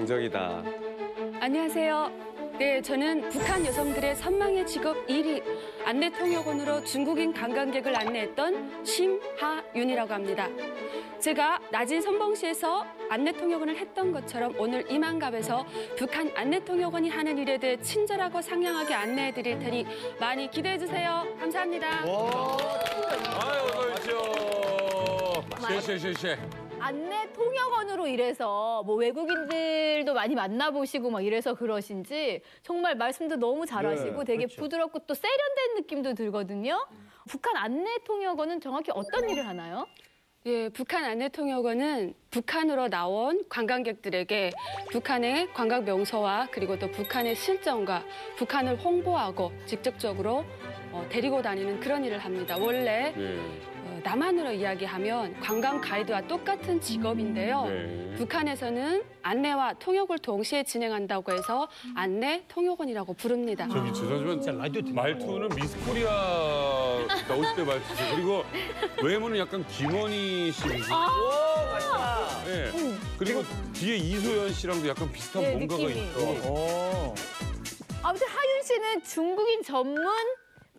정적이다. 안녕하세요. 네, 저는 북한 여성들의 선망의 직업 1위 안내통역원으로 중국인 관광객을 안내했던 심하윤이라고 합니다. 제가 낮은 선봉시에서 안내통역원을 했던 것처럼 오늘 이만갑에서 북한 안내통역원이 하는 일에 대해 친절하고 상냥하게 안내해드릴 테니 많이 기대해주세요. 감사합니다. 아유, 어서 오십시오. 쉐쉐쉐쉐. 안내 통역원으로 일해서 뭐 외국인들도 많이 만나보시고 막 이래서 그러신지 정말 말씀도 너무 잘하시고 되게 부드럽고 또 세련된 느낌도 들거든요. 북한 안내 통역원은 정확히 어떤 일을 하나요? 예, 북한 안내통역원은 북한으로 나온 관광객들에게 북한의 관광 명소와 그리고 또 북한의 실정과 북한을 홍보하고 직접적으로 데리고 다니는 그런 일을 합니다. 원래 남한으로 이야기하면 관광 가이드와 똑같은 직업인데요. 북한에서는 안내와 통역을 동시에 진행한다고 해서 안내 통역원이라고 부릅니다. 저기 죄송하지만 말투는 미스 코리아 나올 때 말투죠. 그리고 외모는 약간 김원희 씨. 네. 그리고 뒤에 이소연 씨랑도 약간 비슷한 네, 뭔가가 느낌이. 있죠. 아무튼 하윤 씨는 중국인 전문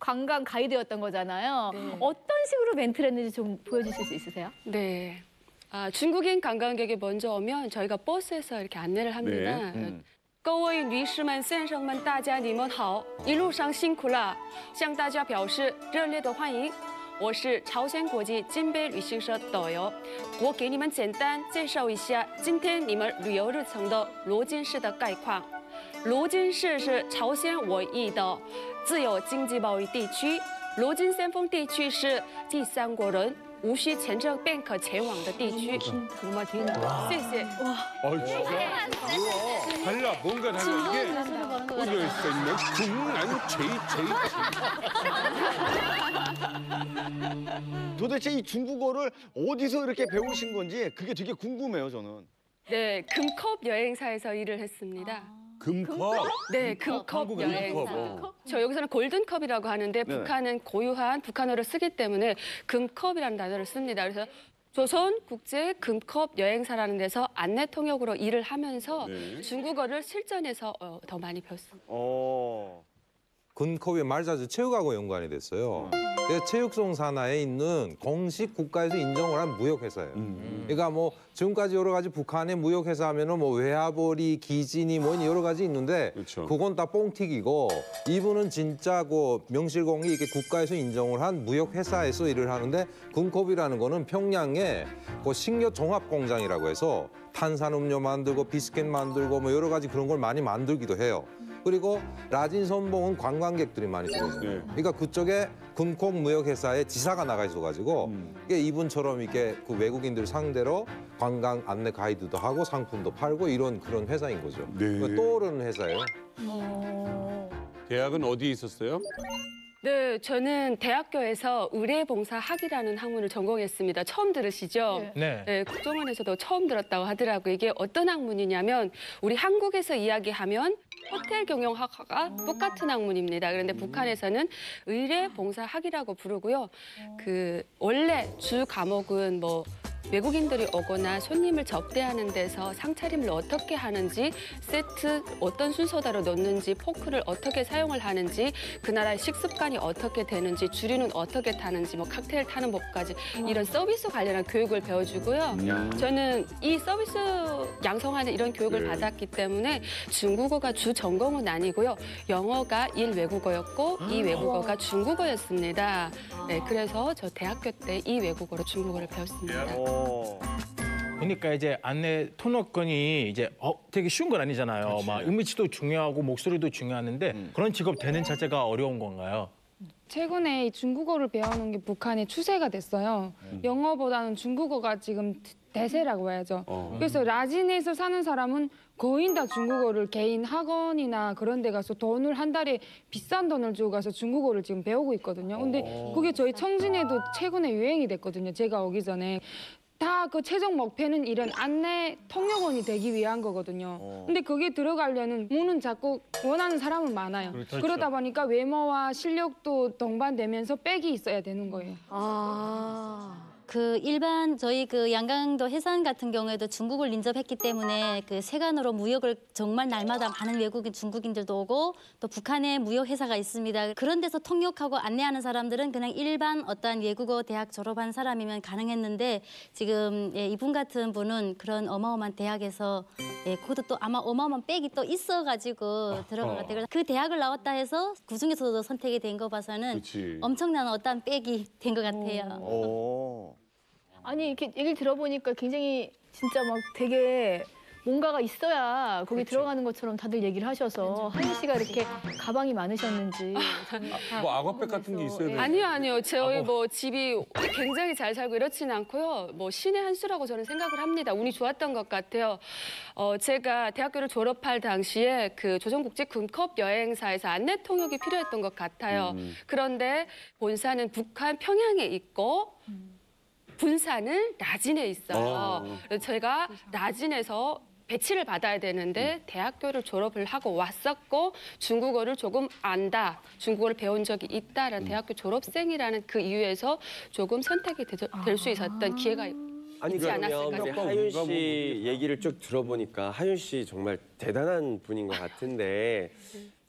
관광 가이드였던 거잖아요. 네. 어떤 식으로 멘트를 했는지 좀 보여주실 수 있으세요? 네. 중국인 관광객이 먼저 오면 저희가 버스에서 이렇게 안내를 합니다. 各位女士们、先生们，大家你们好，一路上辛苦了，向大家表示热烈的欢迎。我是朝鲜国际金杯旅行社导游，我给你们简单介绍一下今天你们旅游日程的罗津市的概况。罗津市是朝鲜唯一的自由经济贸易地区，罗津先锋地区是第三国人无需签证便可前往的地区。정말 되게谢谢。 진짜? 달라, 뭔가 달라. 이게 우리가 수 있는 중난 도대체 이 중국어를 어디서 이렇게 배우신 건지 그게 되게 궁금해요, 저는. 네, 금컵 여행사에서 일을 했습니다. 금컵? 네, 금컵 여행사. 저 여기서는 골든컵이라고 하는데 북한은 고유한 북한어를 쓰기 때문에 금컵이라는 단어를 씁니다. 그래서 조선 국제 금컵 여행사라는 데서 안내 통역으로 일을 하면서 중국어를 실전에서 더 많이 배웠습니다. 금컵이 말자주 체육하고 연관이 됐어요. 체육성 산하에 있는 공식 국가에서 인정을 한 무역회사예요. 그러니까 뭐 지금까지 여러 가지 북한의 무역회사 하면은 뭐 외화벌이, 기진이 뭐 여러 가지 있는데 그건 다 뻥튀기고 이분은 진짜 그 명실공히 이렇게 국가에서 인정을 한 무역회사에서 일을 하는데 금컵이라는 거는 평양에 그 식료 종합 공장이라고 해서 탄산음료 만들고 비스켓 만들고 뭐 여러 가지 그런 걸 많이 만들기도 해요. 그리고 라진 선봉은 관광객들이 많이 들어오잖아요. 그러니까 그쪽에 금콕 무역회사에 지사가 나가 있어가지고 이게 이분처럼 이렇게 그 외국인들 상대로 관광 안내 가이드도 하고 상품도 팔고 이런 그런 회사인 거죠. 떠오르는 회사예요. 대학은 어디에 있었어요? 네, 저는 대학교에서 의례봉사학이라는 학문을 전공했습니다. 처음 들으시죠? 네, 국정원에서도 처음 들었다고 하더라고요. 이게 어떤 학문이냐면 우리 한국에서 이야기하면 호텔 경영학과 똑같은 학문입니다. 그런데 북한에서는 의례봉사학이라고 부르고요. 원래 주 과목은 뭐 외국인들이 오거나 손님을 접대하는 데서 상차림을 어떻게 하는지, 세트 어떤 순서대로 놓는지, 포크를 어떻게 사용을 하는지, 그 나라의 식습관이 어떻게 되는지, 주류는 어떻게 타는지, 뭐 칵테일 타는 법까지 이런 서비스 관련한 교육을 배워주고요. 저는 이 서비스 양성하는 이런 교육을 받았기 때문에 중국어가 주 전공은 아니고요. 영어가 1외국어였고 2외국어가 중국어였습니다. 네, 그래서 저 대학교 때 2외국어로 중국어를 배웠습니다. 그러니까 이제 안내 통역권이 이제 되게 쉬운 건 아니잖아요. 막 이미지도 중요하고 목소리도 중요한데 그런 직업 되는 자체가 어려운 건가요? 최근에 이 중국어를 배우는 게 북한의 추세가 됐어요. 영어보다는 중국어가 지금 대세라고 해야죠. 그래서 라진에서 사는 사람은 거의 다 중국어를 개인 학원이나 그런 데 가서 돈을 한 달에 비싼 돈을 주고 가서 중국어를 지금 배우고 있거든요. 근데 그게 저희 청진에도 최근에 유행이 됐거든요. 제가 오기 전에. 다 그 최종 목표는 이런 안내 통역원이 되기 위한 거거든요. 근데 그게 들어가려는 문은 자꾸 원하는 사람은 많아요. 그러다 보니까 외모와 실력도 동반되면서 백이 있어야 되는 거예요. 그 일반 저희 그 양강도 해산 같은 경우에도 중국을 인접했기 때문에 그 세간으로 무역을 정말 날마다 많은 외국인 중국인들도 오고 또 북한에 무역 회사가 있습니다. 그런 데서 통역하고 안내하는 사람들은 그냥 일반 어떤 외국어 대학 졸업한 사람이면 가능했는데 지금 예, 이분 같은 분은 그런 어마어마한 대학에서 예, 그것도 또 아마 어마어마한 백이 또 있어가지고 들어간 것 같아요. 그래서 그 대학을 나왔다 해서 그 중에서도 선택이 된 거 봐서는 그치. 엄청난 어떤 백이 된 것 같아요. 오. 아니 이렇게 얘기를 들어보니까 굉장히 진짜 막 되게 뭔가가 있어야 거기 들어가는 것처럼 다들 얘기를 하셔서 하윤 씨가 이렇게 가방이 많으셨는지 뭐 악어백 같은 게 있어야 돼. 아니요. 저희 뭐 집이 굉장히 잘 살고 이렇지는 않고요. 뭐 신의 한 수라고 저는 생각을 합니다. 운이 좋았던 것 같아요. 제가 대학교를 졸업할 당시에 그 조선국제금컵 여행사에서 안내 통역이 필요했던 것 같아요. 그런데 본사는 북한 평양에 있고 분사는 라진에 있어요. 그래서 제가 라진에서 배치를 받아야 되는데 대학교를 졸업을 하고 왔었고 중국어를 조금 안다, 중국어를 배운 적이 있다라는 대학교 졸업생이라는 그 이유에서 조금 선택이 될 수 있었던 기회가 아니 있지 않았을까 그러면 우리 생각합니다. 하윤 씨 얘기를 쭉 들어보니까 하윤 씨 정말 대단한 분인 것 같은데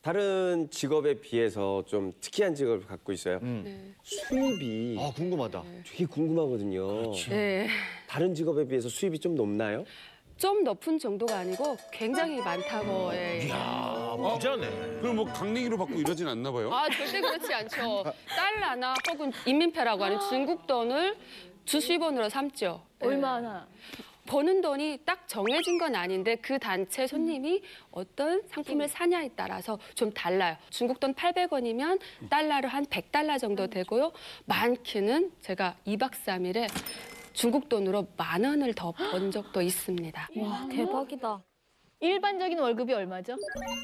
다른 직업에 비해서 좀 특이한 직업을 갖고 있어요. 수입이 아 궁금하다. 되게 궁금하거든요. 네. 다른 직업에 비해서 수입이 좀 높나요? 좀 높은 정도가 아니고 굉장히 많다고. 예. 아, 부자네. 그럼 뭐 강냉이로 받고 이러진 않나 봐요? 아, 절대 그렇지 않죠. 달러나 혹은 인민폐라고 하는 중국 돈을 주수입원으로 삼죠. 예. 얼마나 버는 돈이 딱 정해진 건 아닌데 그 단체 손님이 어떤 상품을 사냐에 따라서 좀 달라요. 중국 돈 800원이면 달러로 한 100달러 정도 되고요. 많게는 제가 2박 3일에 중국 돈으로 10,000원을 더 번 적도 있습니다. 와 대박이다. 일반적인 월급이 얼마죠?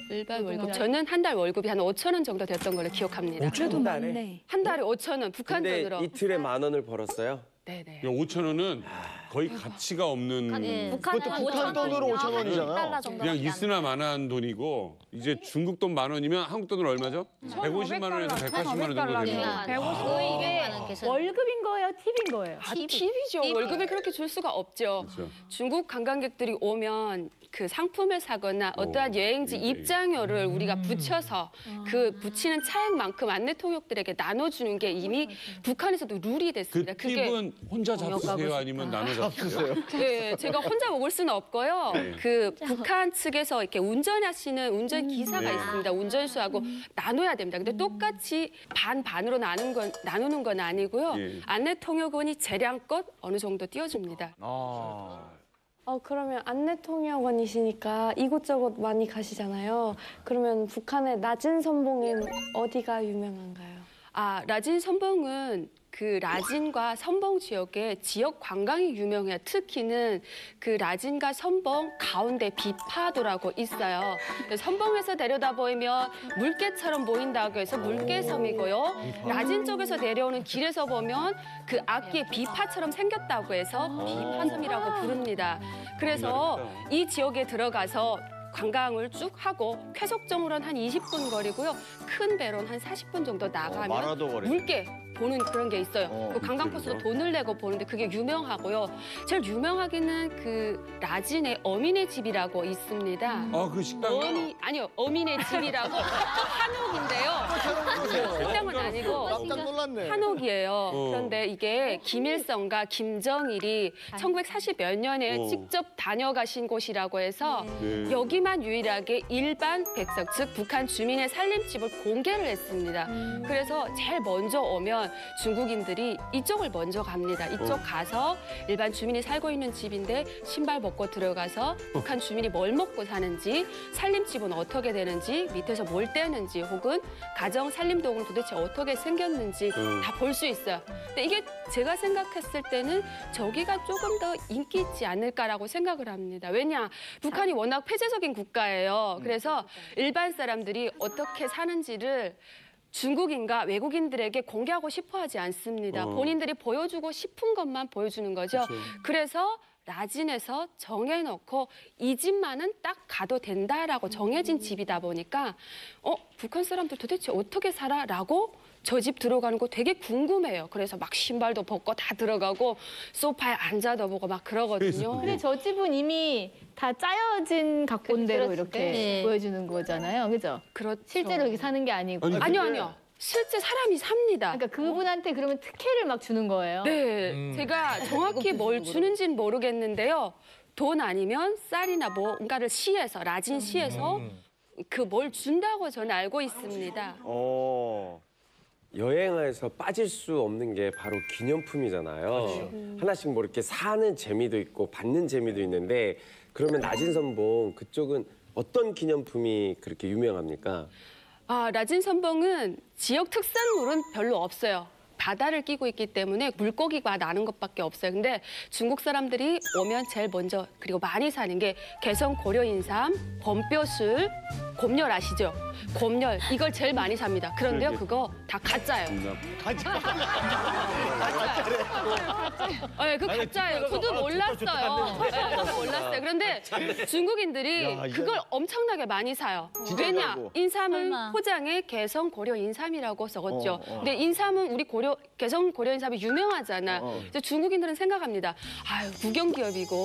일반 월급. 저는 한 달 월급이 한 5,000원 정도 됐던 걸로 기억합니다. 그래도 많네. 한 달에 5,000원, 북한 근데 돈으로. 이틀에 10,000원을 벌었어요? 네네. 5,000원은 거의 가치가 없는 예. 그것도 북한 돈으로 5,000원이잖아요. 그냥 있으나 마나한 돈이고 이제 중국 돈 10,000원이면 한국 돈으로 얼마죠? 150만 원에서 180만 원 정도 됩니다. 거의 이게 200만 원 계산. 월급인 거예요, 팁인 거예요? 아, 팁이죠. 월급을 그렇게 줄 수가 없죠. 그렇죠. 중국 관광객들이 오면 그 상품을 사거나 어떠한 여행지 입장료를 우리가 붙여서 그 붙이는 차액만큼 안내 통역들에게 나눠주는 게 이미 북한에서도 룰이 그 됐습니다. 팁은 혼자 잡수세요? 아니면 나눠 잡수세요? 네, 제가 혼자 먹을 수는 없고요. 그 북한 측에서 이렇게 운전하시는 운전 기사가 있습니다. 운전수하고 나눠야 됩니다. 근데 똑같이 반반으로 나누는 건 아니고요. 예. 안내 통역원이 재량껏 어느 정도 띄워줍니다. 그러면 안내통역원이시니까 이곳저곳 많이 가시잖아요. 그러면 북한의 낮은 선봉은 어디가 유명한가요? 아, 라진 선봉은 그 라진과 선봉 지역의 지역 관광이 유명해요. 특히는 그 라진과 선봉 가운데 비파도라고 있어요. 선봉에서 내려다 보이면 물개처럼 보인다고 해서 물개섬이고요. 라진 쪽에서 내려오는 길에서 보면 그 앞뒤에 비파처럼 생겼다고 해서 비파섬이라고 부릅니다. 그래서 이 지역에 들어가서 관광을 쭉 하고 쾌속정으로는 한 20분 거리고요. 큰 배로는 한 40분 정도 나가면 마라도 거리. 물개 보는 그런 게 있어요. 그 관광 코스로 돈을 내고 보는데 그게 유명하고요. 제일 유명하기는 그 라진의 어민의 집이라고 있습니다. 아, 그 식당이요? 아니요, 어민의 집이라고 한옥인데요. 식당은 아니고 깜짝 놀랐네. 한옥이에요. 그런데 이게 김일성과 김정일이 1940 몇 년에 직접 다녀가신 곳이라고 해서 여기만 유일하게 일반 백성, 즉 북한 주민의 살림집을 공개를 했습니다. 그래서 제일 먼저 오면 중국인들이 이쪽을 먼저 갑니다. 이쪽 가서 일반 주민이 살고 있는 집인데 신발 벗고 들어가서 북한 주민이 뭘 먹고 사는지, 살림집은 어떻게 되는지, 밑에서 뭘 떼는지 혹은 가정 살림도구는 도대체 어떻게 생겼는지 다 볼 수 있어요. 근데 이게 제가 생각했을 때는 저기가 조금 더 인기 있지 않을까라고 생각을 합니다. 왜냐? 북한이 워낙 폐쇄적인 국가예요. 그래서 일반 사람들이 어떻게 사는지를 중국인과 외국인들에게 공개하고 싶어 하지 않습니다. 본인들이 보여주고 싶은 것만 보여주는 거죠. 그래서 라진에서 정해놓고 이 집만은 딱 가도 된다라고 정해진 집이다 보니까 북한 사람들 도대체 어떻게 살아? 라고 저 집 들어가는 거 되게 궁금해요. 그래서 막 신발도 벗고 다 들어가고 소파에 앉아도 보고 막 그러거든요. 근데 저 집은 이미 다 짜여진 각본대로 그렇죠. 이렇게 네. 보여주는 거잖아요. 그죠? 그렇죠. 실제로 이렇게 사는 게 아니고. 아니요. 실제 사람이 삽니다. 그러니까 그분한테 그러면 특혜를 막 주는 거예요. 네, 제가 정확히 뭘 주는지는 모르겠는데요. 돈 아니면 쌀이나 뭔가를 시에서 라진 시에서 그 뭘 준다고 저는 알고 있습니다. 여행에서 빠질 수 없는 게 바로 기념품이잖아요. 하나씩 뭐 이렇게 사는 재미도 있고 받는 재미도 있는데 그러면 낮은 선봉 그쪽은 어떤 기념품이 그렇게 유명합니까? 라진 선봉은 지역 특산물은 별로 없어요. 바다를 끼고 있기 때문에 물고기가 나는 것밖에 없어요. 근데 중국 사람들이 오면 제일 먼저 그리고 많이 사는 게 개성 고려 인삼, 범뼈술, 곰열 아시죠? 곰열 이걸 제일 많이 삽니다. 그런데요, 그거 다 가짜예요. 네, 그 가짜예요. 저도 몰랐어요. 저도 몰랐어요. 그런데 중국인들이 그걸 엄청나게 많이 사요. 왜냐? 인삼은 포장에 개성 고려 인삼이라고 적었죠. 근데 인삼은 우리 개성 고려 인삼이 유명하잖아. 그래서 중국인들은 생각합니다. 아유, 국영 기업이고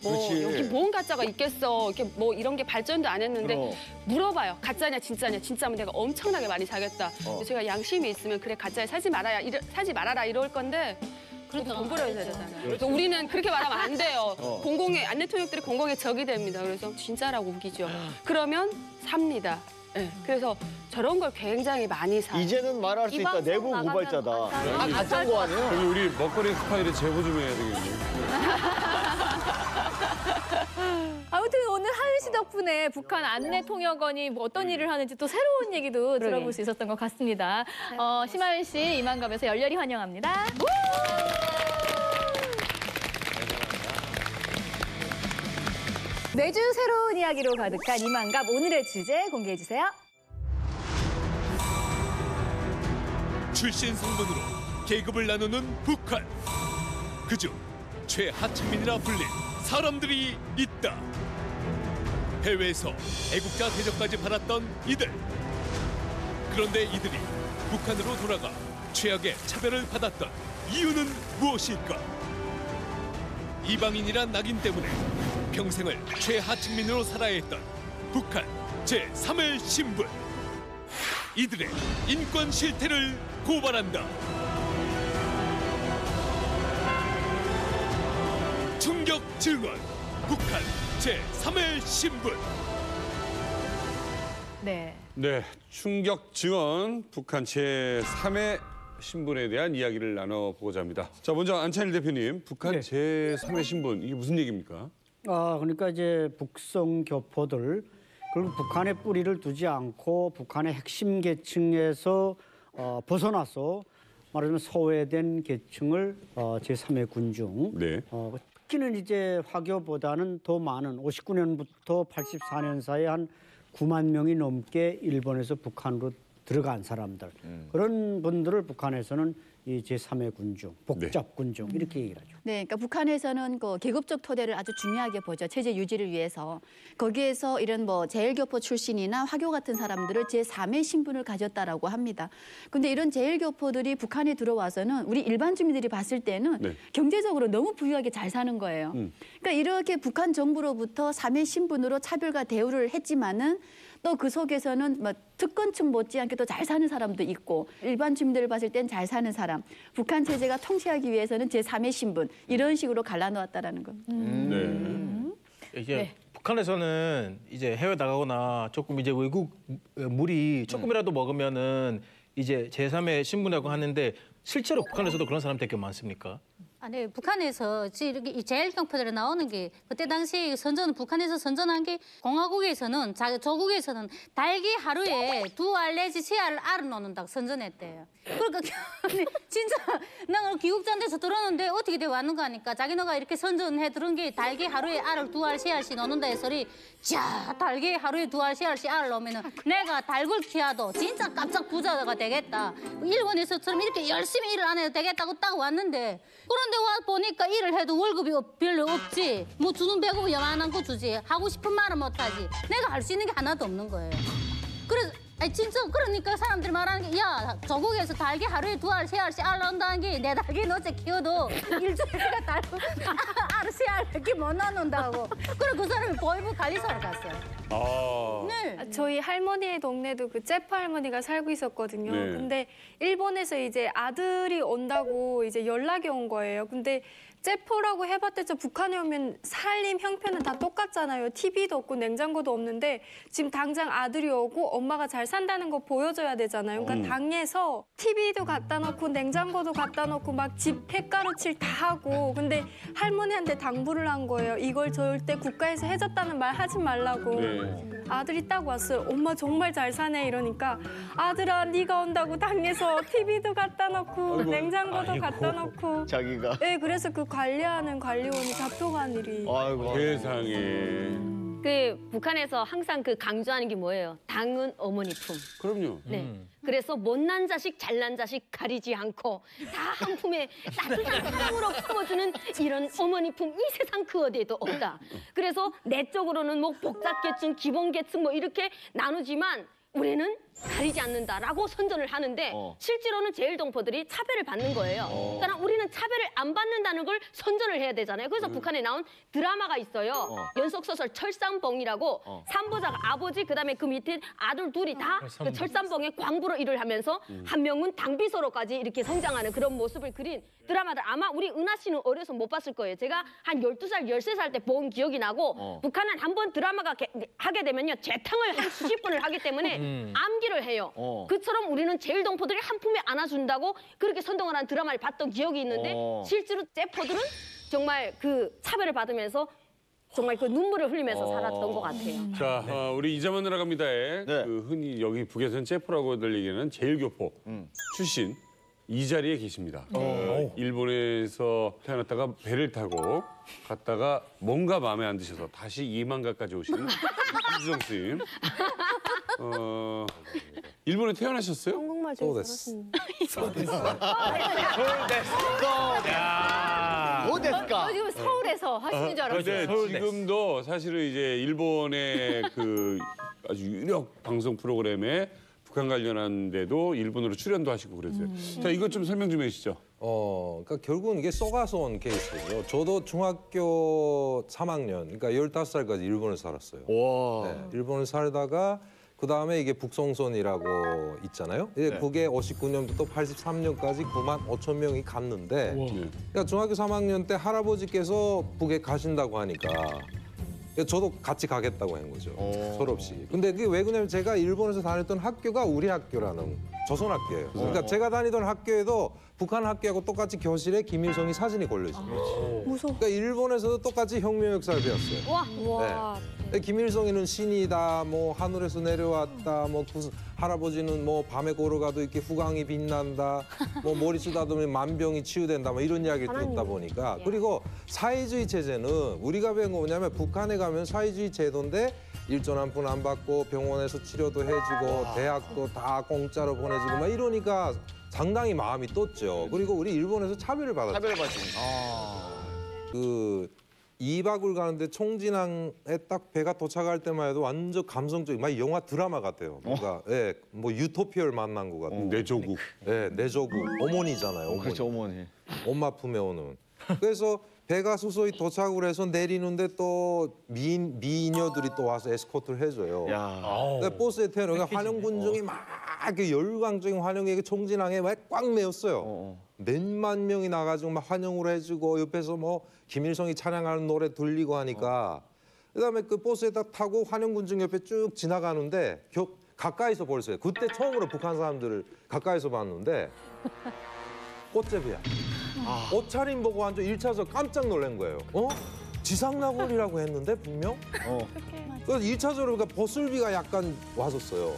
뭐 여기 뭔 가짜가 있겠어. 이렇게 뭐 이런 게 발전도 안 했는데 물어봐요. 가짜냐 진짜냐. 진짜면 내가 엄청나게 많이 사겠다. 제가 양심이 있으면 그래 가짜에 사지 말아라 이럴 건데 그래도 돈 벌어야 되잖아요. 그래서 우리는 그렇게 말하면 안 돼요. 공공의 안내 통역들이 공공의 적이 됩니다. 그래서 진짜라고 우기죠. 그러면 삽니다. 네, 그래서 저런 걸 굉장히 많이 사요. 이제는 말할 수 있다. 내부 고발자다. 다 가짜인 거 아니에요? 그럼 우리 먹거리 스파일에 제보 좀 해야 되겠네요. 아무튼 오늘 하윤 씨 덕분에 북한 안내 통역원이 뭐 어떤 일을 하는지 또 새로운 얘기도 들어볼 수 있었던 것 같습니다. 심하윤 씨 이만갑에서 열렬히 환영합니다. 매주 새로운 이야기로 가득한 이만갑 오늘의 주제 공개해 주세요. 출신 성분으로 계급을 나누는 북한. 그중 최하층민이라 불린 사람들이 있다. 해외에서 애국자 대접까지 받았던 이들. 그런데 이들이 북한으로 돌아가 최악의 차별을 받았던 이유는 무엇일까? 이방인이란 낙인 때문에 평생을 최하층민으로 살아야 했던 북한 제3의 신분. 이들의 인권 실태를 고발한다. 충격 증언 북한 제3의 신분. 네. 네, 충격 증언 북한 제3의 신분에 대한 이야기를 나눠보고자 합니다. 자, 먼저 안찬일 대표님, 북한 제3의 신분, 이게 무슨 얘기입니까? 그러니까 이제 북성 교포들 그리고 북한에 뿌리를 두지 않고 북한의 핵심 계층에서 벗어나서 말하자면 소외된 계층을 제3의 군중. 네. 특히는 이제 화교보다는 더 많은 59년부터 84년 사이에 한 9만 명이 넘게 일본에서 북한으로 들어간 사람들. 그런 분들을 북한에서는 이 제3의 군중, 복잡 군중 이렇게 얘기를 하죠. 네, 그러니까 북한에서는 그 계급적 토대를 아주 중요하게 보죠. 체제 유지를 위해서. 거기에서 이런 뭐 제일교포 출신이나 화교 같은 사람들을 제3의 신분을 가졌다라고 합니다. 근데 이런 제일교포들이 북한에 들어와서는 우리 일반 주민들이 봤을 때는 경제적으로 너무 부유하게 잘 사는 거예요. 그러니까 이렇게 북한 정부로부터 3의 신분으로 차별과 대우를 했지만은 또 그 속에서는 뭐 특권층 못지않게 또 잘 사는 사람도 있고 일반 주민들을 봤을 땐 잘 사는 사람. 북한 체제가 통치하기 위해서는 제3의 신분 이런 식으로 갈라놓았다라는 거. 이제 북한에서는 이제 해외 나가거나 조금 이제 외국 물이 조금이라도 먹으면은 이제 제3의 신분이라고 하는데 실제로 북한에서도 그런 사람 되게 많습니까? 아니 북한에서 이렇게 제일교포들이 나오는 게 그때 당시 북한에서 선전한 게 공화국에서는 조국에서는 닭이 하루에 2알 내지 3알을 놓는다고 선전했대요. 그러니까 진짜 나 귀국자한테서 들었는데 어떻게 돼 왔는가 하니까 자기네가 이렇게 선전해 들은 게 닭이 하루에 알을 2알 3알씩 놓는다 해 소리. 자 닭이 하루에 2알 3알씩 알을 놓으면은 내가 닭을 키워도 진짜 깜짝 부자가 되겠다. 일본에서처럼 이렇게 열심히 일을 안 해도 되겠다고 딱 왔는데 그런데 와 보니까 일을 해도 월급이 별로 없지. 뭐 주는 배급은 요만한 거 주지. 하고 싶은 말은 못하지. 내가 할 수 있는 게 하나도 없는 거예요. 그래서 아니 진짜 그러니까 사람들이 말하는 게 야 저국에서 달기 하루에 2알, 3알씩 알 넣는다는 게 내 달기는 어째 키워도 일주일간 달 알, 3알 밖에 못 넣는다고. 그래 그 사람이 보이부 관리소로 갔어요. 네. 저희 할머니의 동네도 그 제프 할머니가 살고 있었거든요. 네. 근데 일본에서 이제 아들이 온다고 이제 연락이 온 거예요. 근데 제프라고 해봤자 북한에 오면 살림 형편은 다 똑같잖아요. TV도 없고 냉장고도 없는데 지금 당장 아들이 오고 엄마가 잘 산다는 거 보여줘야 되잖아요. 그러니까 당에서 TV도 갖다 놓고 냉장고도 갖다 놓고 막 집 폐가루칠 다 하고 근데 할머니한테 당부를 한 거예요. 이걸 절대 국가에서 해줬다는 말 하지 말라고. 네. 아들이 딱 왔어요. 엄마 정말 잘 사네 이러니까 아들아 네가 온다고 당에서 TV도 갖다 놓고 냉장고도 갖다 놓고 자기가. 네 그래서 그 관리하는 관리원이 잡혀간 일이. 아이고. 세상에. 그 북한에서 항상 그 강조하는 게 뭐예요? 당은 어머니 품. 그럼요. 네. 그래서 못난 자식, 잘난 자식 가리지 않고 다 한 품에 따뜻한 사랑으로 품어주는 이런 어머니 품 이 세상 그 어디에도 없다. 그래서 내 쪽으로는 뭐 복잡계층, 기본계층 뭐 이렇게 나누지만 우리는 가리지 않는다라고 선전을 하는데 실제로는 제일동포들이 차별을 받는 거예요. 그러니까 우리는 차별을 안 받는다는 걸 선전을 해야 되잖아요. 그래서 북한에 나온 드라마가 있어요. 연속소설 철산봉이라고 삼보자가 아버지 그다음에 그 밑에 아들 둘이 다 그 철산봉에 광부로 일을 하면서 한 명은 당비서로까지 이렇게 성장하는 그런 모습을 그린 드라마들 아마 우리 은하 씨는 어려서 못 봤을 거예요. 제가 한 12살, 13살 때 본 기억이 나고 북한은 한 번 드라마가 하게 되면요. 재탕을 한 수십 번을 하기 때문에 암기를 해요. 그처럼 우리는 제일동포들이 한 품에 안아준다고 그렇게 선동을 한 드라마를 봤던 기억이 있는데 실제로 제포들은 정말 그 차별을 받으면서 정말 그 눈물을 흘리면서 살았던 것 같아요. 자, 우리 이자만 나라갑니다에 네. 그 흔히 여기 북에서는 제프라고들 얘기하는 제일교포 출신 이 자리에 계십니다. 일본에서 태어났다가 배를 타고 갔다가 뭔가 마음에 안 드셔서 다시 이만가까지 오신 김주정 스님. 일본에 태어나셨어요? 한국말 되게 잘하시는데. 어땠까? 지금 서울에서 하시는 줄 알았어요. 근데 지금도 사실은 이제 일본의 그 아주 유력 방송 프로그램에 북한 관련한데도 일본어로 출연도 하시고 그랬어요. 자, 이것 좀 설명 좀 해주시죠. 그러니까 결국은 이게 쏘가서 온 케이스죠. 저도 중학교 3학년, 그러니까 15살까지 일본에 살았어요. 와. 네, 일본에 살다가 그 다음에 이게 북송선이라고 있잖아요. 이제 그게 59년부터 83년까지 9만 5천 명이 갔는데, 그러니까 중학교 3학년 때 할아버지께서 북에 가신다고 하니까 저도 같이 가겠다고 한 거죠. 서럽시. 근데 그게 왜 그러냐면 제가 일본에서 다녔던 학교가 우리 학교라는 조선학교예요. 그러니까 제가 다니던 학교에도 북한 학교하고 똑같이 교실에 김일성이 사진이 걸려 있어요. 무서워. 그러니까 일본에서도 똑같이 혁명 역사를 배웠어요. 와. 네. 김일성이는 신이다, 뭐 하늘에서 내려왔다, 뭐 할아버지는 뭐 밤에 걸어가도 이렇게 후광이 빛난다, 뭐 머리 쓰다듬으면 만병이 치유된다, 뭐 이런 이야기를 듣다 보니까 그리고 사회주의 체제는 우리가 배운 거 뭐냐면 북한에 가면 사회주의 제도인데 일전 한 푼 안 받고 병원에서 치료도 해주고 대학도 다 공짜로 보내주고 막 이러니까 상당히 마음이 떴죠. 그리고 우리 일본에서 차별을 받았죠. 차별을 받지. 그 2박을 가는데 총진항에 딱 배가 도착할 때만 해도 완전 감성적인 막 영화 드라마 같아요. 뭔가 예, 뭐 유토피아를 만난 것 같은. 내 조국. 예, 내 조국. 어머니잖아요. 어머니. 그렇죠, 어머니. 엄마 품에 오는. 그래서 배가 수소히 도착을 해서 내리는데 또 미인여들이 또 와서 에스코트를 해줘요. 그러니까 버스에 태우니까 환영 군중이 막 이렇게 열광적인 환영에 총진항에 막 꽉 메웠어요. 몇만 명이 나가지고 막 환영을 해주고 옆에서 뭐 김일성이 찬양하는 노래 들리고 하니까 그다음에 그 버스에 딱 타고 환영 군중 옆에 쭉 지나가는데 가까이서 벌써요. 그때 처음으로 북한 사람들을 가까이서 봤는데 꽃제비야. 옷차림 보고 완전 1차적 깜짝 놀란 거예요. 지상낙원이라고 했는데 분명? 그래서 2차적으로 그러니까 버슬비가 약간 왔었어요.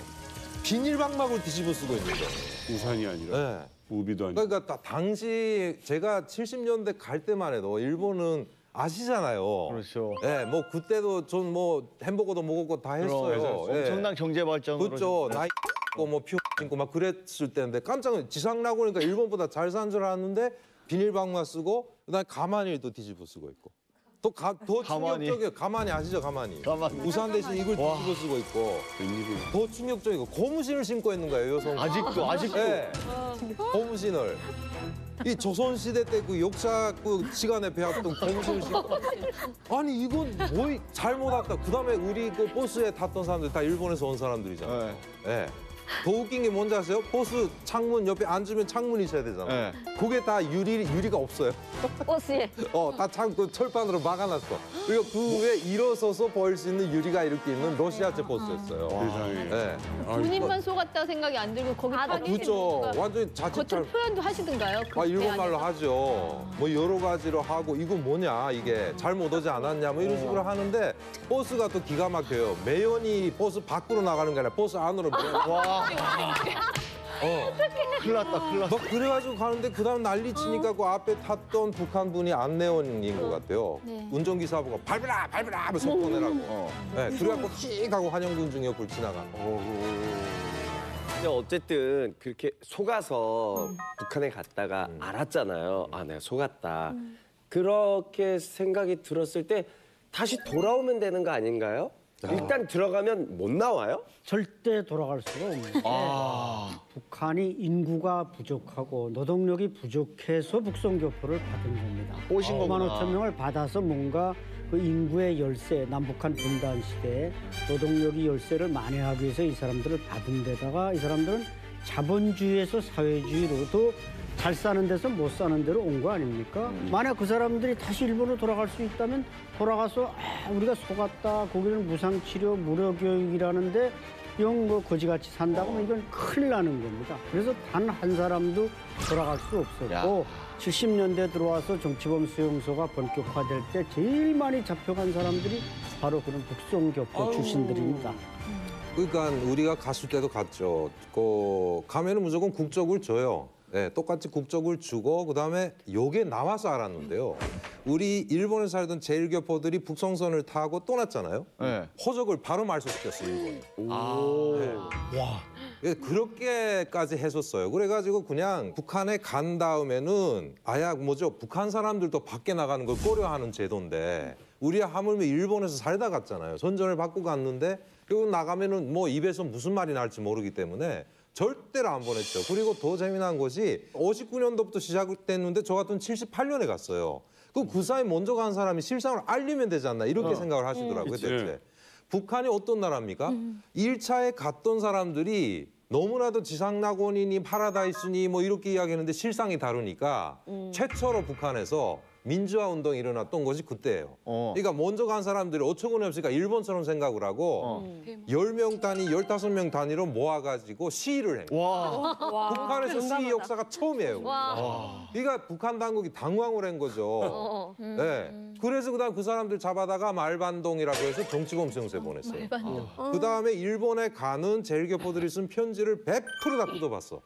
비닐방막을 뒤집어 쓰고 있는 거예요. 우산이 아니라 네. 우비도 아니고. 그러니까 당시 제가 70년대 갈 때만 해도 일본은 아시잖아요. 그렇죠. 예, 뭐 그때도 전 뭐 햄버거도 먹었고 다 했어요. 예. 엄청난 경제 발전으로. 그렇죠. 나이 뭐 피 신고 막 그랬을 때인데 깜짝 놀랐어요. 지상낙원이니까 일본보다 잘 산 줄 알았는데 비닐방만 쓰고 그다음에 가만히도 뒤집어 쓰고 있고. 더 충격적이에요. 가만히 아시죠? 가만히. 우산 대신 이걸 뒤집어 쓰고 있고. 더 충격적이고 고무신을 신고 있는 거예요, 여성. 아직도. 네. 고무신을. 이 조선시대 때 그 역사 그 시간에 배웠던 고무신을 신고. 아니 이건 뭐 잘못 왔다. 그다음에 우리 그 버스에 탔던 사람들 다 일본에서 온 사람들이잖아요. 네. 더 웃긴 게 뭔지 아세요? 버스 창문 옆에 앉으면 창문이 있어야 되잖아요. 그게 다 유리가 없어요. 버스에. 다 그 철판으로 막아놨어. 그리고 그 위에 일어서서 보일 수 있는 유리가 이렇게 있는 러시아제 버스였어요. 세상에. 네. 본인만 속았다 생각이 안 들고 거기 타기 그렇죠. 완전히 자칫 겉으로 표현도 하시던가요? 일본 말로 하죠. 뭐 여러 가지로 하고 이거 뭐냐 이게 잘못 오지 않았냐 뭐 이런 식으로 하는데 버스가 또 기가 막혀요. 매연이 버스 밖으로 나가는 게 아니라 버스 안으로 매연. 큰일 났다. 막 그래가지고 가는데 그다음 난리 치니까 그 앞에 탔던 북한 분이 안내원인 것 같아요. 네. 운전기사보고 밟으라 하고 속도 내라고. 네, 그래갖고 휙 하고 한영군 중에 불 지나가. 근데 어쨌든 그렇게 속아서 북한에 갔다가 알았잖아요. 아, 내가 속았다. 그렇게 생각이 들었을 때 다시 돌아오면 되는 거 아닌가요? 일단 들어가면 못 나와요? 절대 돌아갈 수가 없는 게 북한이 인구가 부족하고 노동력이 부족해서 북송교포를 받은 겁니다. 오신 5만 거구나. 5천 명을 받아서 뭔가 그 인구의 열세, 남북한 분단 시대에 노동력이 열세를 만회하기 위해서 이 사람들을 받은 데다가 이 사람들은 자본주의에서 사회주의로도 잘 사는 데서 못 사는 데로 온 거 아닙니까? 만약 그 사람들이 다시 일본으로 돌아갈 수 있다면 돌아가서 우리가 속았다, 거기는 무상치료, 무료교육이라는데 영 뭐 거지같이 산다고 하면 이건 큰일 나는 겁니다. 그래서 단 한 사람도 돌아갈 수 없었고 70년대 들어와서 정치범 수용소가 본격화될 때 제일 많이 잡혀간 사람들이 바로 그런 북송교포 출신들입니다. 그러니까 우리가 갔을 때도 갔죠. 가면은 무조건 국적을 줘요. 네, 똑같이 국적을 주고 그다음에 요게 나와서 알았는데요. 우리 일본에 살던 제일교포들이 북송선을 타고 떠났잖아요. 호적을 바로 말소시켰어요, 일본이. 네. 그렇게까지 했었어요. 그래가지고 그냥 북한에 간 다음에는 북한 사람들도 밖에 나가는 걸 꺼려하는 제도인데 우리 하물며 일본에서 살다 갔잖아요. 선전을 받고 갔는데 결국 나가면은 뭐 입에서 무슨 말이 날지 모르기 때문에 절대로 안 보냈죠. 그리고 더 재미난 것이 59년도부터 시작됐는데 저 같은 78년에 갔어요. 그 사이 먼저 간 사람이 실상을 알리면 되지 않나 이렇게 생각을 하시더라고요. 대체. 북한이 어떤 나라입니까? 1차에 갔던 사람들이 너무나도 지상낙원이니 파라다이스니 뭐 이렇게 이야기했는데 실상이 다르니까 최초로 북한에서 민주화 운동이 일어났던 것이 그때예요. 그러니까 먼저 간 사람들이 어처구니 없으니까 일본처럼 생각을 하고 10명 단위, 15명 단위로 모아가지고 시위를 한 거예요. 북한에서 시위 역사가 처음이에요. 그러니까 북한 당국이 당황을 한 거죠. 네. 그래서 그다음 그 사람들 잡아다가 말반동이라고 해서 정치범 수용소에 보냈어요. 그다음에 일본에 가는 제일교포들이 쓴 편지를 100% 다 뜯어봤어.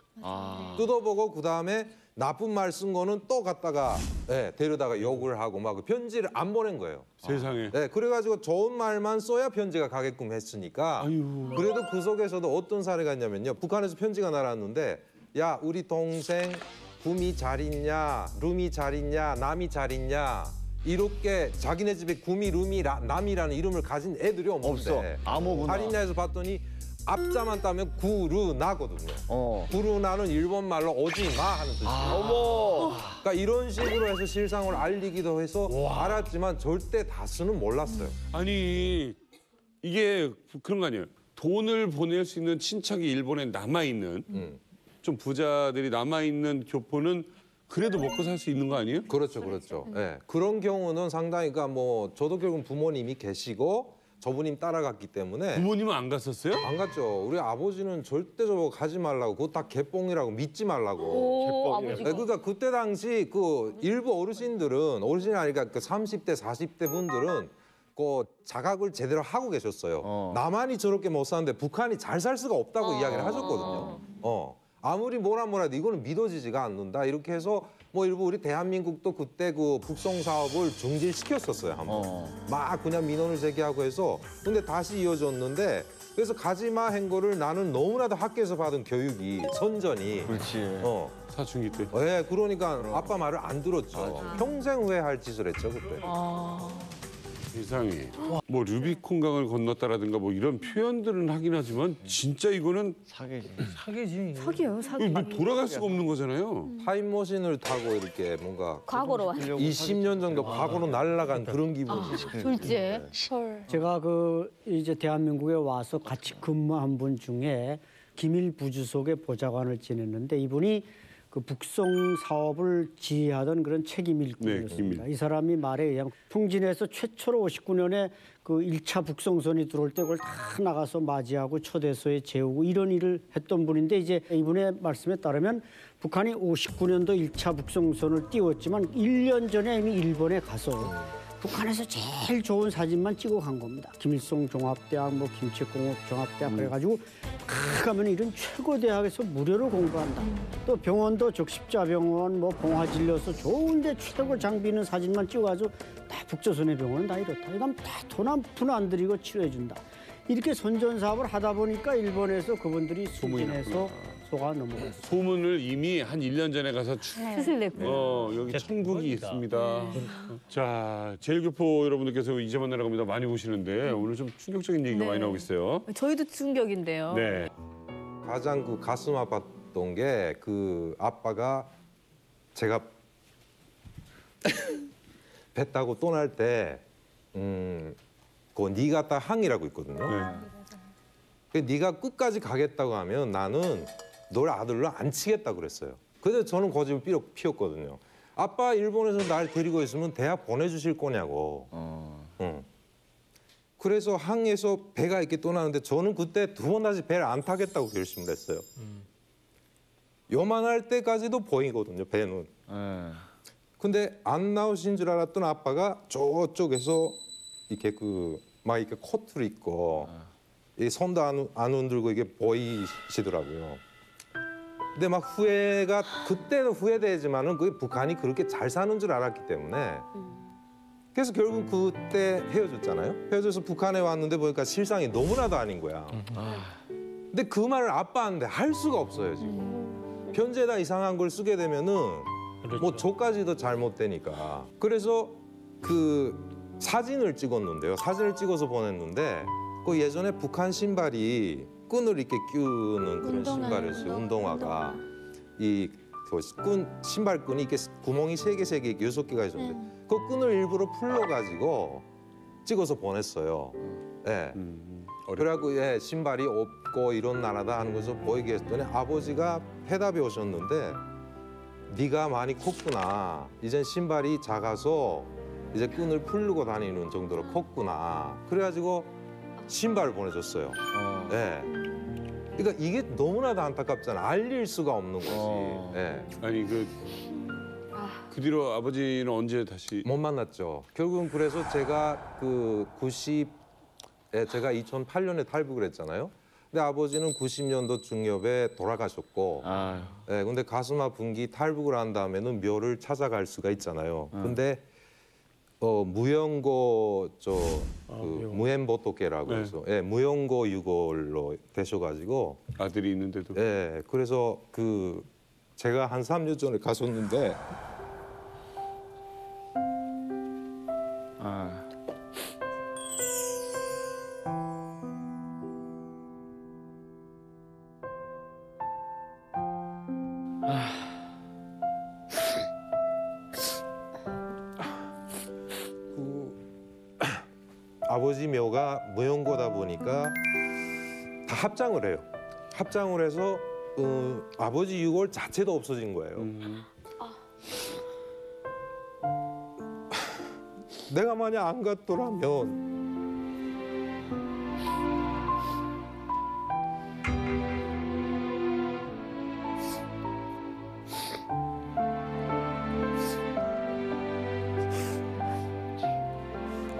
뜯어보고 그다음에 나쁜 말 쓴 거는 또 갖다가 데려다가 욕을 하고 막 그 편지를 안 보낸 거예요. 세상에. 네, 그래가지고 좋은 말만 써야 편지가 가게끔 했으니까. 그래도 그 속에서도 어떤 사례가 있냐면요. 북한에서 편지가 날아왔는데 야 우리 동생 구미 잘 있냐, 룸이 잘 있냐, 남이 잘 있냐. 이렇게 자기네 집에 구미, 룸이, 남이라는 이름을 가진 애들이 없는데. 없어. 아무거나. 잘 있냐 해서 봤더니 앞자만 따면 구르나거든요. 구르나는 일본 말로 오지 마 하는 뜻이에요. 어머. 그러니까 이런 식으로 해서 실상을 알리기도 해서 알았지만 절대 다수는 몰랐어요. 아니 이게 그런 거 아니에요. 돈을 보낼 수 있는 친척이 일본에 남아있는 좀 부자들이 남아있는 교포는 그래도 먹고 살 수 있는 거 아니에요? 그렇죠. 네. 그런 경우는 상당히 그러니까 뭐 저도 결국은 부모님이 계시고 저분님 따라갔기 때문에 부모님은 안 갔었어요? 안 갔죠. 우리 아버지는 절대 저거 가지 말라고 그거 다 개뽕이라고 믿지 말라고. 아버지가. 그러니까 그때 당시 그 일부 어르신이 아니까 그 30대 40대 분들은 그 자각을 제대로 하고 계셨어요. 남한이 저렇게 못 사는데 북한이 잘 살 수가 없다고 이야기를 하셨거든요. 아무리 뭐라 해도 이거는 믿어지지가 않는다. 이렇게 해서 뭐 일부 우리 대한민국도 그때 그 북송 사업을 중지시켰었어요. 한번. 막 그냥 민원을 제기하고 해서 근데 다시 이어졌는데 그래서 가지마 한 거를 나는 너무나도 학교에서 받은 교육이 선전이. 그렇지. 사춘기 때. 네, 그러니까 아빠 말을 안 들었죠. 평생 후회할 짓을 했죠 그때. 세상에. 뭐 루비콘강을 건넜다라든가 뭐 이런 표현들은 하긴 하지만 진짜 이거는 사기지. 사기예요, 사기. 이거 돌아갈 수가 없는 거잖아요. 타임머신을 타고 이렇게 뭔가 과거로 왔 20년 전도 과거로 날아간 그런 기분이죠. 둘째. 제가 이제 대한민국에 와서 같이 근무한 분 중에 기밀 부주석의 보좌관을 지냈는데 이분이 그 북송 사업을 지휘하던 그런 책임 일꾼이었습니다. 이 사람이 말에 의하면 풍진에서 최초로 59년에 그 1차 북송선이 들어올 때 그걸 다 나가서 맞이하고 초대소에 재우고 이런 일을 했던 분인데 이제 이분의 말씀에 따르면 북한이 59년도 1차 북송선을 띄웠지만 1년 전에 이미 일본에 가서 북한에서 제일 좋은 사진만 찍어 간 겁니다. 김일성 종합대학, 뭐 김책공업 종합대학 그래가지고 가면 이런 최고 대학에서 무료로 공부한다. 또 병원도 적십자병원, 뭐 봉화진료소 좋은데 최고 장비 있는 사진만 찍어가지고 다 북조선의 병원은 다 이렇다. 이건 다 돈 한 푼 안 들이고 치료해준다. 이렇게 선전 사업을 하다 보니까 일본에서 그분들이 수진해서 소가 넘어갔어요. 소문을 이미 한 1년 전에 가서 뜻을 냈고. 여기 천국이 있습니다. 자, 제일교포 여러분들께서 이제 만나러 갑니다 많이 오시는데 오늘 좀 충격적인 얘기가 많이 나오고 있어요. 저희도 충격인데요. 네. 가장 그 가슴 아팠던 게 그 아빠가 제가 배 타고 떠날 때 그 니가타 항이라고 있거든요. 그 네가 끝까지 가겠다고 하면 나는 널 아들로 안 치겠다 그랬어요. 근데 저는 고집을 피웠거든요. 아빠 일본에서 날 데리고 있으면 대학 보내주실 거냐고. 그래서 항에서 배가 이렇게 떠나는데 저는 그때 두 번 다시 배를 안 타겠다고 결심을 했어요. 요만할 때까지도 보이거든요, 배는. 근데 안 나오신 줄 알았던 아빠가 저쪽에서 이렇게 막 이렇게 코트를 입고 이 손도 안 흔들고 이게 보이시더라고요. 근데 막 후회가 그때는 후회되지만은 그게 북한이 그렇게 잘 사는 줄 알았기 때문에 그래서 결국 그때 헤어졌잖아요. 헤어져서 북한에 왔는데 보니까 실상이 너무나도 아닌 거야. 근데 그 말을 아빠한테 할 수가 없어요 지금. 편지에다 이상한 걸 쓰게 되면은 뭐 저까지도 잘못되니까. 그래서 그 사진을 찍었는데요. 사진을 찍어서 보냈는데 그 예전에 북한 신발이 끈을 이렇게 끼우는 그런 신발이었어요. 운동화가. 신발끈이 이렇게 구멍이 3개, 3개, 6개가 있었는데 그 끈을 일부러 풀러가지고 찍어서 보냈어요. 예. 그래갖고 신발이 없고 이런 나라다 하는 것을 보이게 했더니 아버지가 해답이 오셨는데 네가 많이 컸구나. 이젠 신발이 작아서 이제 끈을 풀고 다니는 정도로 컸구나. 그래가지고 신발을 보내줬어요. 네. 그러니까 이게 너무나도 안타깝잖아. 알릴 수가 없는 거지. 네. 아니 그 뒤로 아버지는 언제 다시 못 만났죠. 결국은 그래서 제가 제가 2008년에 탈북을 했잖아요. 근데 아버지는 90년도 중엽에 돌아가셨고, 네, 근데 가슴 아픈 기 탈북을 한 다음에는 묘를 찾아갈 수가 있잖아요. 근데 무연고 무엔보토케라고 해서 무연고 유골로 되셔가지고 아들이 있는데도 그래서 제가 한 3년 전에 갔었는데 아버지 묘가 무용고다 보니까 다 합장을 해요. 합장을 해서 아버지 유골 자체도 없어진 거예요. 내가 만약 안 갔더라면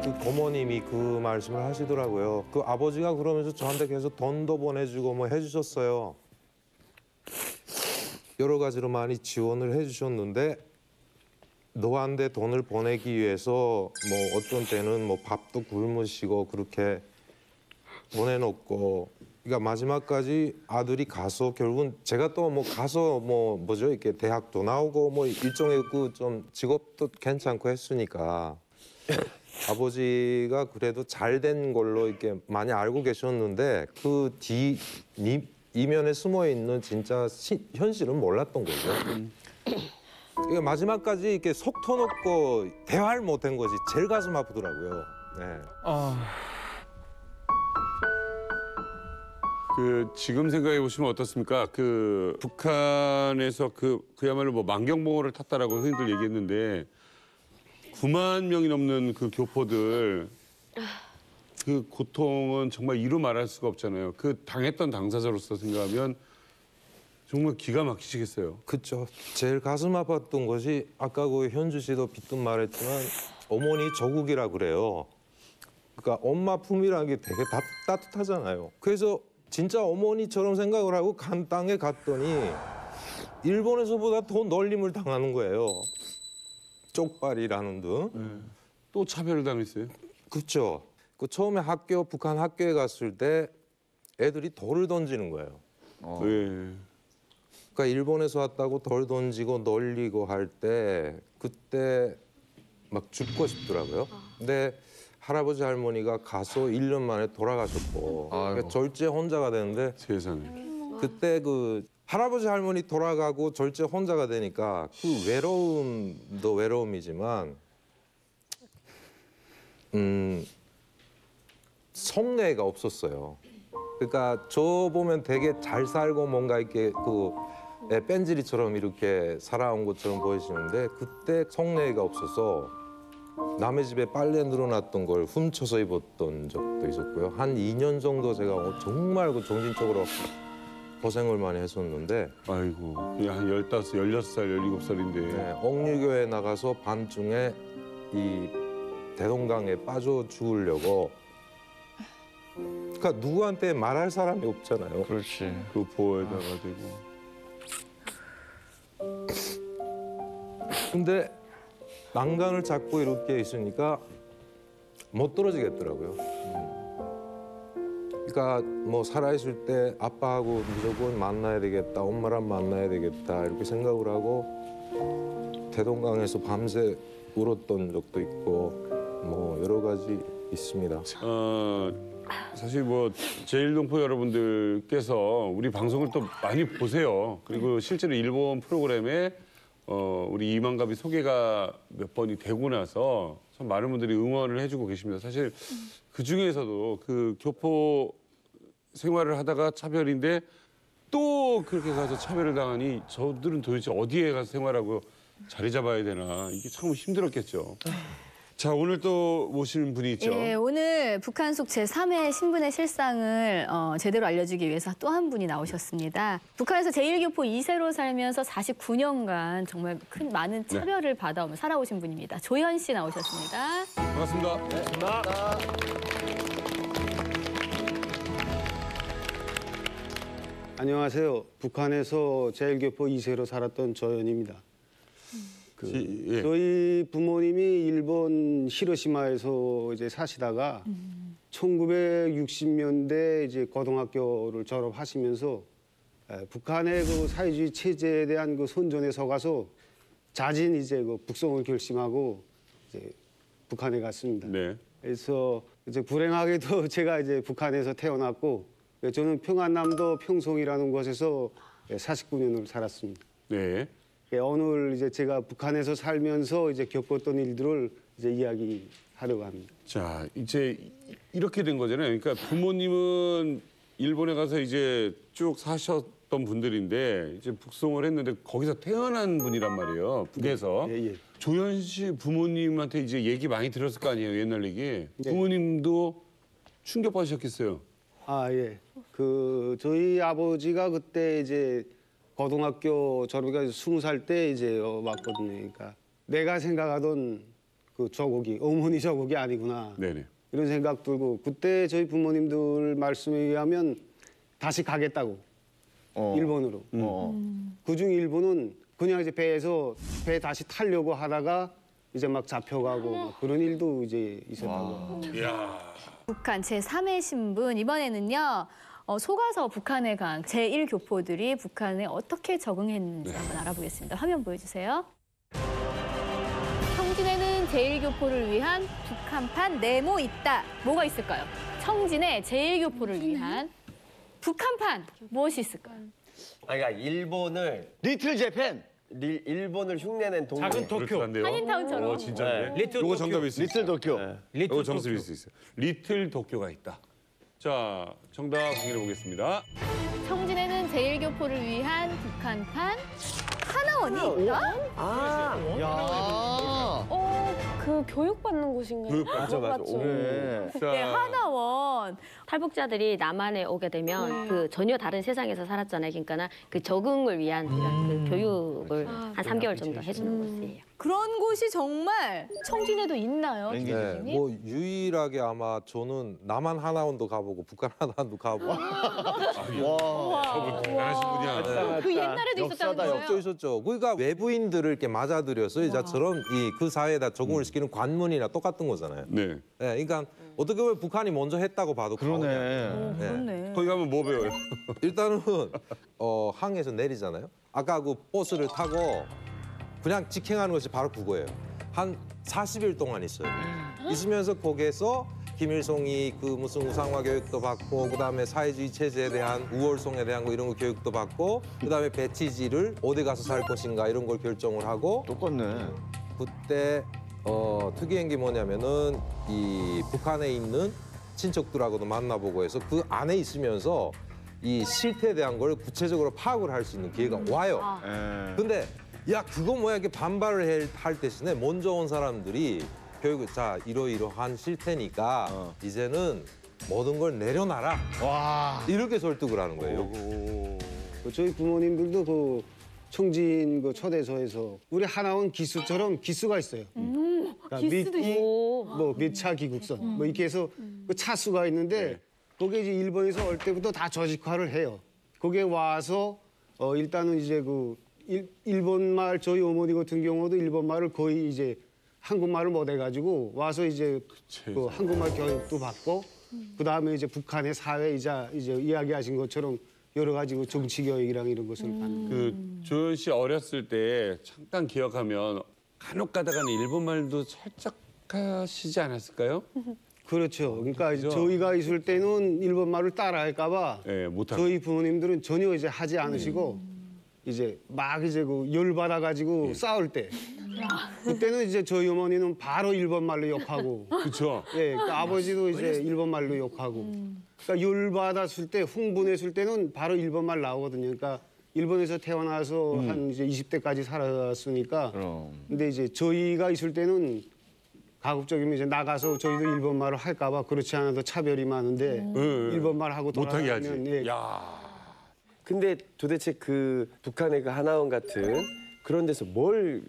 그 고모님이 그 말씀을 하시더라고요. 그 아버지가 그러면서 저한테 계속 돈도 보내주고 뭐 해주셨어요. 여러 가지로 많이 지원을 해주셨는데 너한테 돈을 보내기 위해서 뭐 어떤 때는 뭐 밥도 굶으시고 그렇게 보내놓고 그러니까 마지막까지 아들이 가서 결국은 제가 또 뭐 가서 뭐죠 이렇게 대학도 나오고 뭐 일종의 그 좀 직업도 괜찮고 했으니까 아버지가 그래도 잘 된 걸로 이렇게 많이 알고 계셨는데 그 뒤 이면에 숨어 있는 진짜 현실은 몰랐던 거죠. 그러니까 마지막까지 이렇게 속 터놓고 대화를 못한 것이 제일 가슴 아프더라고요. 네. 지금 생각해 보시면 어떻습니까? 북한에서 그야말로 뭐 만경봉호를 탔다라고 흔히들 얘기했는데 9만 명이 넘는 그 교포들 그 고통은 정말 이루 말할 수가 없잖아요. 당했던 당사자로서 생각하면 정말 기가 막히시겠어요. 그렇죠. 제일 가슴 아팠던 것이 아까 그 현주 씨도 빗듯 말했지만 어머니 조국이라 그래요. 그러니까 엄마 품이라는 게 되게 따뜻하잖아요. 그래서 진짜 어머니처럼 생각을 하고 간 땅에 갔더니 일본에서보다 더 놀림을 당하는 거예요. 쪽발이라는 등. 또 차별을 당했어요? 그렇죠. 처음에 북한 학교에 갔을 때 애들이 돌을 던지는 거예요. 그러니까 일본에서 왔다고 돌 던지고 놀리고 할 때 그때 막 죽고 싶더라고요. 근데 할아버지 할머니가 가서 1년 만에 돌아가셨고 그러니까 절제 혼자가 되는데 세상에. 그때 할아버지 할머니 돌아가고 절제 혼자가 되니까 그 외로움도 외로움이지만 성례가 없었어요. 그러니까 저 보면 되게 잘 살고 뭔가 이렇게 뺀질이처럼 이렇게 살아온 것처럼 보이시는데 그때 성례가 없어서 남의 집에 빨래 늘어났던 걸 훔쳐서 입었던 적도 있었고요. 한 2년 정도 제가 정말 정신적으로 고생을 많이 했었는데 아이고 그냥 한 15, 16살, 17살인데 네, 옥류교에 나가서 밤중에 이 대동강에 빠져 죽으려고 그러니까 누구한테 말할 사람이 없잖아요. 그렇지. 그 보호에다가 대고. 근데 난간을 잡고 이렇게 있으니까 못 떨어지겠더라고요. 그러니까 뭐 살아있을 때 아빠하고 무조건 만나야 되겠다, 엄마랑 만나야 되겠다 이렇게 생각을 하고 대동강에서 밤새 울었던 적도 있고 뭐 여러 가지 있습니다. 사실 뭐 제1동포 여러분들께서 우리 방송을 또 많이 보세요. 그리고 실제로 일본 프로그램에 우리 이만갑이 소개가 몇 번이 되고 나서 참 많은 분들이 응원을 해주고 계십니다. 사실 그 중에서도 그 교포 생활을 하다가 차별인데 또 그렇게 가서 차별을 당하니 저들은 도대체 어디에 가서 생활하고 자리 잡아야 되나 이게 참 힘들었겠죠. 자, 오늘 또 모시는 분이 있죠. 예, 오늘 북한 속 제3회 신분의 실상을 제대로 알려주기 위해서 또 한 분이 나오셨습니다. 북한에서 제1교포 2세로 살면서 49년간 정말 많은 차별을 받아오며 살아오신 분입니다. 조현 씨 나오셨습니다. 반갑습니다. 네, 반갑습니다. 안녕하세요. 북한에서 제1교포 2세로 살았던 조현입니다. 저희 부모님이 일본 히로시마에서 이제 사시다가 1960년대 이제 고등학교를 졸업하시면서 북한의 그 사회주의 체제에 대한 그 선전에 서가서 자진 이제 그 북송을 결심하고 이제 북한에 갔습니다. 네. 그래서 이제 불행하게도 제가 이제 북한에서 태어났고 저는 평안남도 평송이라는 곳에서 49년을 살았습니다. 네. 오늘 이제 제가 북한에서 살면서 이제 겪었던 일들을 이제 이야기하려고 합니다. 자, 이제 이렇게 된 거잖아요. 그러니까 부모님은 일본에 가서 이제 쭉 사셨던 분들인데 이제 북송을 했는데 거기서 태어난 분이란 말이에요. 북에서. 예. 조현 씨 부모님한테 이제 얘기 많이 들었을 거 아니에요, 옛날 얘기. 부모님도 충격받으셨겠어요. 아, 예. 저희 아버지가 그때 이제 고등학교 졸업해서 20살 때 이제 왔거든요. 그러니까 내가 생각하던 그 조국이 어머니 조국이 아니구나. 네네. 이런 생각 들고 그때 저희 부모님들 말씀에 의하면 다시 가겠다고 일본으로. 그중 일본은 그냥 이제 배 다시 타려고 하다가 이제 막 잡혀가고 막 그런 일도 이제 있었다고. 북한 제3의 신분 이번에는요. 속아서 북한에 간 제1교포들이 북한에 어떻게 적응했는지 한번 알아보겠습니다. 화면 보여주세요. 청진에는 제1교포를 위한 북한판 네모 있다. 뭐가 있을까요? 청진의 제1교포를 위한 북한판 무엇이 있을까요? 그러니까 일본을 리틀 재팬. 일본을 흉내낸 동네. 작은 도쿄. 한인타운처럼. 진짜인데? 리틀 요거 도쿄. 정답일 수 있어요. 리틀 도쿄. 이거 정답일 수 있어요. 리틀 도쿄가 있다. 자, 정답 확인해 보겠습니다. 청진에는 제1교포를 위한 북한판 하나원이 있다? 그 교육받는 곳인가요? 맞아. 네, 하나원. 탈북자들이 남한에 오게 되면 그 전혀 다른 세상에서 살았잖아요. 그러니까 그 적응을 위한 이런 그 교육을 한 3개월 정도 해주는 곳이에요. 그런 곳이 정말 청진에도 있나요? 네, 기자님? 뭐 유일하게 아마 저는 남한 하나원도 가보고 북한 하나원도 가보고 저분 대단하신 분이야. 그 옛날에도 있었다는 거예요? 있었죠. 그러니까 외부인들을 이렇게 맞아들여서 이자처럼 그 사회에다 적응을 시키는 관문이나 똑같은 거잖아요. 네. 그러니까 어떻게 보면 북한이 먼저 했다고 봐도 그러네. 그렇네. 거기 가면 뭐 배워요? 일단은 항에서 내리잖아요. 아까 그 버스를 타고 그냥 직행하는 것이 바로 그거예요. 한 40일 동안 있어요. 있으면서 거기에서 김일성이 그 무슨 우상화 교육도 받고 그다음에 사회주의 체제에 대한 우월성에 대한 거 이런 거 교육도 받고 그다음에 배치지를 어디 가서 살 것인가 이런 걸 결정을 하고 똑같네. 그때 특이한 게 뭐냐면은 이 북한에 있는 친척들하고도 만나보고 해서 그 안에 있으면서 이 실태에 대한 걸 구체적으로 파악을 할 수 있는 기회가 와요. 근데 야 그거 뭐야 이렇게 반발을 할 대신에 먼저 온 사람들이 교육을 자 이러이러한 실태니까 이제는 모든 걸 내려놔라. 이렇게 설득을 하는 거예요. 저희 부모님들도 그 청진 그 초대소에서 우리 하나원 기수처럼 기수가 있어요. 그러니까 기수도 있고. 뭐 밑차 기국선 뭐 이렇게 해서 그 차수가 있는데 거기에 이제 일본에서 올 때부터 다 조직화를 해요. 거기에 와서 일단은 이제 그 일본말 저희 어머니 같은 경우도 일본말을 거의 이제 한국말을 못 해가지고 와서 이제 그 한국말 교육도 받고 그 다음에 이제 북한의 사회 이제 이야기하신 것처럼 여러 가지 그 정치 교육이랑 이런 것을 받는. 그 조연 씨 어렸을 때 잠깐 기억하면 간혹 가다가는 일본말도 살짝 하시지 않았을까요? 그렇죠. 그러니까 그죠? 저희가 있을 때는 일본말을 따라할까봐 네, 못하고. 저희 부모님들은 전혀 이제 하지 않으시고 이제 막 이제 그 열 받아가지고 싸울 때 그때는 이제 저희 어머니는 바로 일본말로 욕하고 그렇죠. 예, 그러니까 아버지도 이제 일본말로 욕하고 그러니까 열 받았을 때 흥분했을 때는 바로 일본말 나오거든요. 그러니까 일본에서 태어나서 한 이제 20대까지 살았으니까 근데 이제 저희가 있을 때는 가급적이면 이제 나가서 저희도 일본말을 할까봐 그렇지 않아도 차별이 많은데 일본말 하고 못하게 하지. 돌아가면 예. 근데 도대체 그 북한의 그 하나원 같은 그런 데서 뭘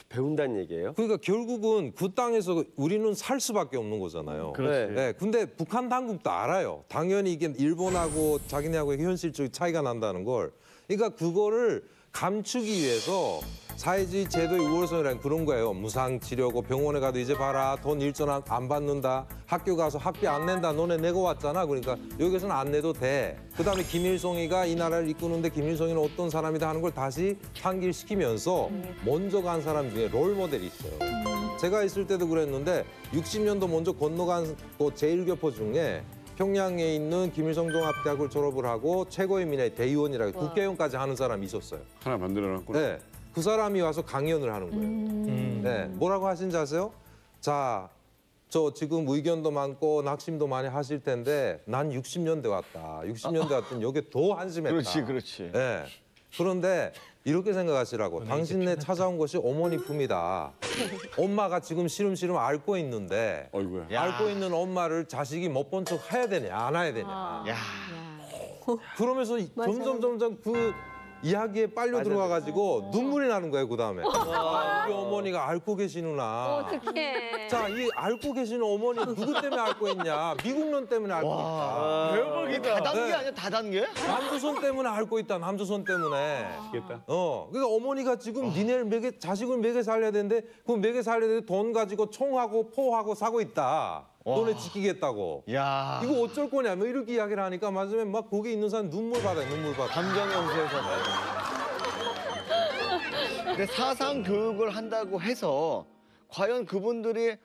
배운다는 얘기예요? 그러니까 결국은 그 땅에서 우리는 살 수밖에 없는 거잖아요. 그렇지. 네, 근데 북한 당국도 알아요. 당연히 이게 일본하고 자기네하고의 현실적인 차이가 난다는 걸. 그러니까 그거를 감추기 위해서 사회주의 제도의 우월성이라는 그런 거예요. 무상 치료고 병원에 가도 이제 봐라 돈 일전 안 받는다. 학교 가서 학비 안 낸다. 너네 내고 왔잖아. 그러니까 여기서는 안 내도 돼. 그다음에 김일성이가 이 나라를 이끄는데 김일성이는 어떤 사람이다 하는 걸 다시 상기시키면서 먼저 간 사람 중에 롤 모델이 있어요. 제가 있을 때도 그랬는데 60년도 먼저 건너간 그 제1교포 중에 평양에 있는 김일성 종합대학을 졸업을 하고 최고인민의 대의원이라고 국회의원까지 하는 사람이 있었어요. 하나 만들어놨구나. 네, 그 사람이 와서 강연을 하는 거예요. 네, 뭐라고 하신지 아세요? 자, 저 지금 의견도 많고 낙심도 많이 하실 텐데 난 60년대 왔다. 60년대 왔더니 여기 더 한심했다. 그렇지, 그렇지. 네, 그런데 이렇게 생각하시라고. 당신네 찾아온 것이 어머니 품이다. 엄마가 지금 시름시름 앓고 있는데 어이구야. 앓고 있는 엄마를 자식이 못 본 척 해야 되냐 안 해야 되냐. 그러면서 점점 그 이야기에 빨려 들어가가지고 눈물이 나는 거예요, 그다음에. 우리 어머니가 앓고 계시는구나. 어떡해. 자, 이 앓고 계시는 어머니 누구 때문에 앓고 있냐? 미국 년 때문에 앓고 있다. 대박이다. 다단계 네. 아니야? 다단계? 남조선 때문에 앓고 있다. 남조선 때문에. 그러니까 어머니가 지금 니네를 자식을 먹여 살려야 되는데 그 먹여 살려야 되는데 돈 가지고 총하고 포하고 사고 있다. 너네 지키겠다고. 야. 이거 어쩔 거냐? 뭐 이렇게 이야기를 하니까 맞으면 막 거기 있는 사람 눈물 받아요. 눈물 받아. 감정 연쇄에서. 근데 사상 교육을 한다고 해서 과연 그분들이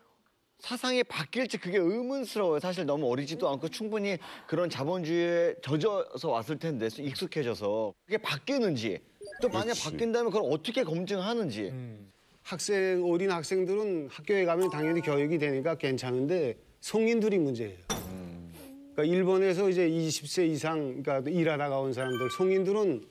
사상이 바뀔지 그게 의문스러워요. 사실 너무 어리지도 않고 충분히 그런 자본주의에 젖어서 왔을 텐데 익숙해져서 그게 바뀌는지 또 만약 바뀐다면 그걸 어떻게 검증하는지. 어린 학생들은 학교에 가면 당연히 교육이 되니까 괜찮은데 성인들이 문제예요. 그러니까 일본에서 이제 20세 이상 그러니까 일하다가 온 사람들 성인들은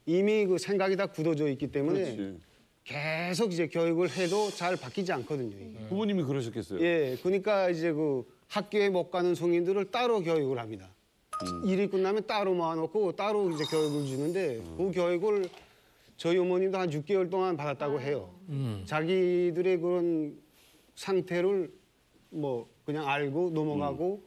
이미 그 생각이 다 굳어져 있기 때문에 그렇지. 계속 이제 교육을 해도 잘 바뀌지 않거든요. 이게. 부모님이 그러셨겠어요. 예, 그러니까 이제 그 학교에 못 가는 성인들을 따로 교육을 합니다. 일이 끝나면 따로 모아놓고 따로 이제 교육을 주는데 그 교육을 저희 어머님도 한 6개월 동안 받았다고 해요. 자기들의 그런 상태를 뭐 그냥 알고 넘어가고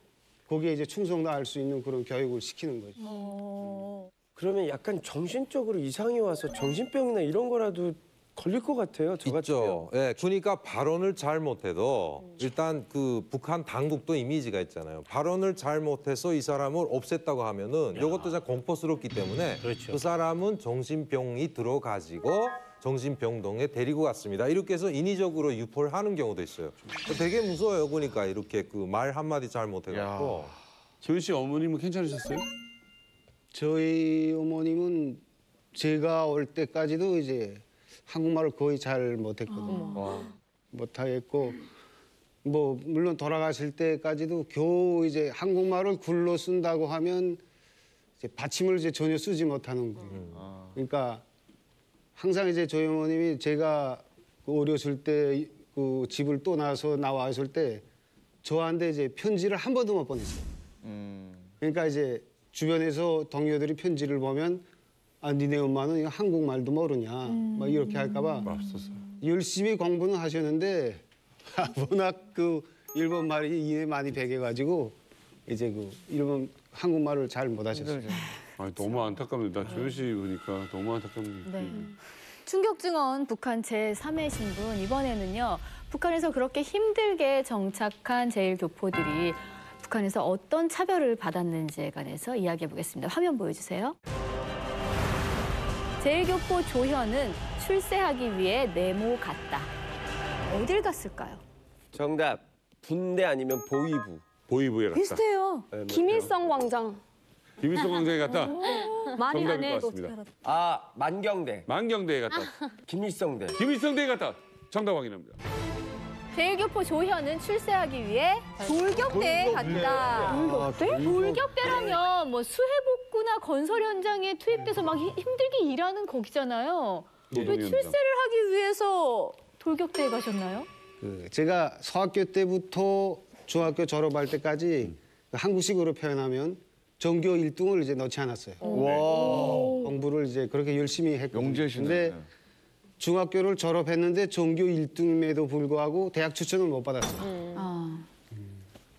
거기에 이제 충성도 할 수 있는 그런 교육을 시키는 거죠. 그러면 약간 정신적으로 이상이 와서 정신병이나 이런 거라도 걸릴 것 같아요. 저 있죠. 예, 그러니까 발언을 잘 못해도 일단 그 북한 당국도 이미지가 있잖아요. 발언을 잘 못해서 이 사람을 없앴다고 하면은 이것도 참 공포스럽기 때문에 그 사람은 정신병이 들어가지고 정신병동에 데리고 갔습니다. 이렇게 해서 인위적으로 유포를 하는 경우도 있어요. 되게 무서워요. 그러니까 이렇게 그 말 한마디 잘 못해갖고. 재훈 씨 어머님은 괜찮으셨어요? 저희 어머님은 제가 올 때까지도 이제 한국말을 거의 잘 못했거든요. 못하겠고 뭐 물론 돌아가실 때까지도 겨우 이제 한국말을 글로 쓴다고 하면 이제 받침을 이제 전혀 쓰지 못하는 거예요. 그러니까 항상 이제 저희 어머님이 제가 그 어렸을 때 그 집을 떠나서 나왔을 때 저한테 이제 편지를 한 번도 못 보냈어요. 그러니까 이제 주변에서 동료들이 편지를 보면 아, 니네 엄마는 이거 한국말도 모르냐 막 이렇게 할까봐 열심히 공부는 하셨는데 워낙 그 일본 말이 이해 많이 배겨가지고 이제 그 일본 한국말을 잘 못하셨어요. 너무 안타깝니다. 재훈 씨 보니까 너무 안타깝네요. 네. 충격 증언 북한 제3의 신분 이번에는요. 북한에서 그렇게 힘들게 정착한 제1교포들이 북한에서 어떤 차별을 받았는지에 관해서 이야기해 보겠습니다. 화면 보여주세요. 제1교포 조현은 출세하기 위해 네모 갔다. 어딜 갔을까요? 정답. 군대 아니면 보위부. 보위부에 갔다. 비슷해요. 네, 김일성 광장. 김일성 광장에 갔다. 많이 정답일 하네. 것 같습니다. 아, 만경대. 만경대에 갔다. 김일성대. 김일성대에 갔다. 정답 확인합니다. 제1교포 조현은 출세하기 위해 돌격대에 갔다. 돌격대? 돌격대라면 뭐 수해복구나 건설 현장에 투입돼서 막 힘들게 일하는 거기잖아요. 왜 출세를 하기 위해서 돌격대에 가셨나요? 제가 소학교 때부터 중학교 졸업할 때까지 한국식으로 표현하면 전교 1등을 이제 넣지 않았어요. 공부를 이제 그렇게 열심히 했거든요. 영재시네. 근데 중학교를 졸업했는데 전교 1등임에도 불구하고 대학 추천을 못 받았어요.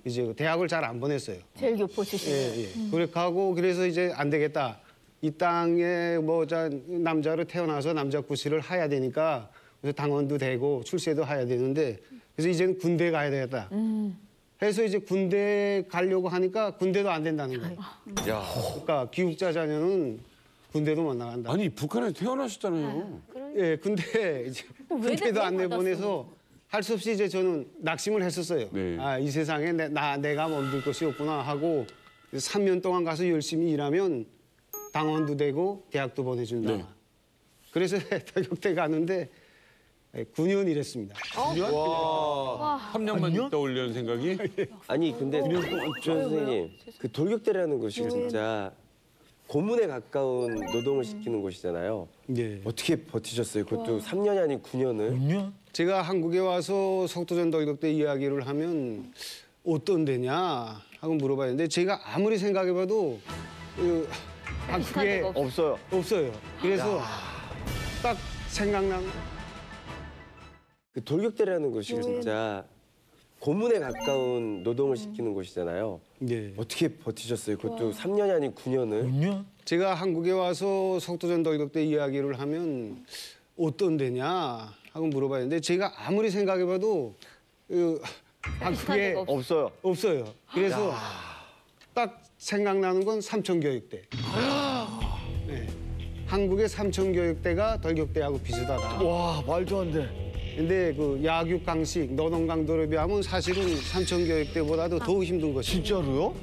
이제 대학을 잘 안 보냈어요. 제1교포 출신. 예. 그래서 이제 안 되겠다. 이 땅에 뭐 남자로 태어나서 남자 구실을 해야 되니까 그래서 당원도 되고 출세도 해야 되는데 그래서 이제는 군대 가야 되겠다. 해서 이제 군대 가려고 하니까 군대도 안 된다는 거예요. 야. 그러니까 기숙자 자녀는 군대도 못 나간다. 아니 북한에 태어나셨잖아요. 예, 근데 이제 군대도 안 내보내서 할 수 없이 이제 저는 낙심을 했었어요. 네. 아, 이 세상에 내가 몸둘 것이 없구나 하고 3년 동안 가서 열심히 일하면 당원도 되고 대학도 보내준다. 네. 그래서 대격대 가는데 9년 일했습니다. 9년? 와. 3년만 있다 올려는 생각이? 아니 근데 조 선생님 그 돌격대라는 곳이 진짜 고문에 가까운 노동을 시키는 곳이잖아요. 네. 어떻게 버티셨어요? 그것도 3년이 아닌 9년을? 9년? 제가 한국에 와서 석도전 돌격대 이야기를 하면 어떤 데냐 하고 물어봤는데 제가 아무리 생각해봐도 그게 없어요. 없어요. 그래서 딱 생각나는 그 돌격대라는 곳이 진짜 고문에 가까운 노동을 시키는 곳이잖아요. 네. 어떻게 버티셨어요? 그것도 3년이 아닌 9년을? 제가 한국에 와서 석도전 돌격대 이야기를 하면 어떤 데냐 하고 물어봤는데 제가 아무리 생각해봐도 한국에 없어요. 그래서 딱 생각나는 건 삼천교육대. 네. 한국의 삼천교육대가 돌격대하고 비슷하다. 와, 말도 안 돼. 근데 그 야교 강식, 노동 강도를 비하면 사실은 삼천교육대보다도 더 힘든 거죠. 진짜로요?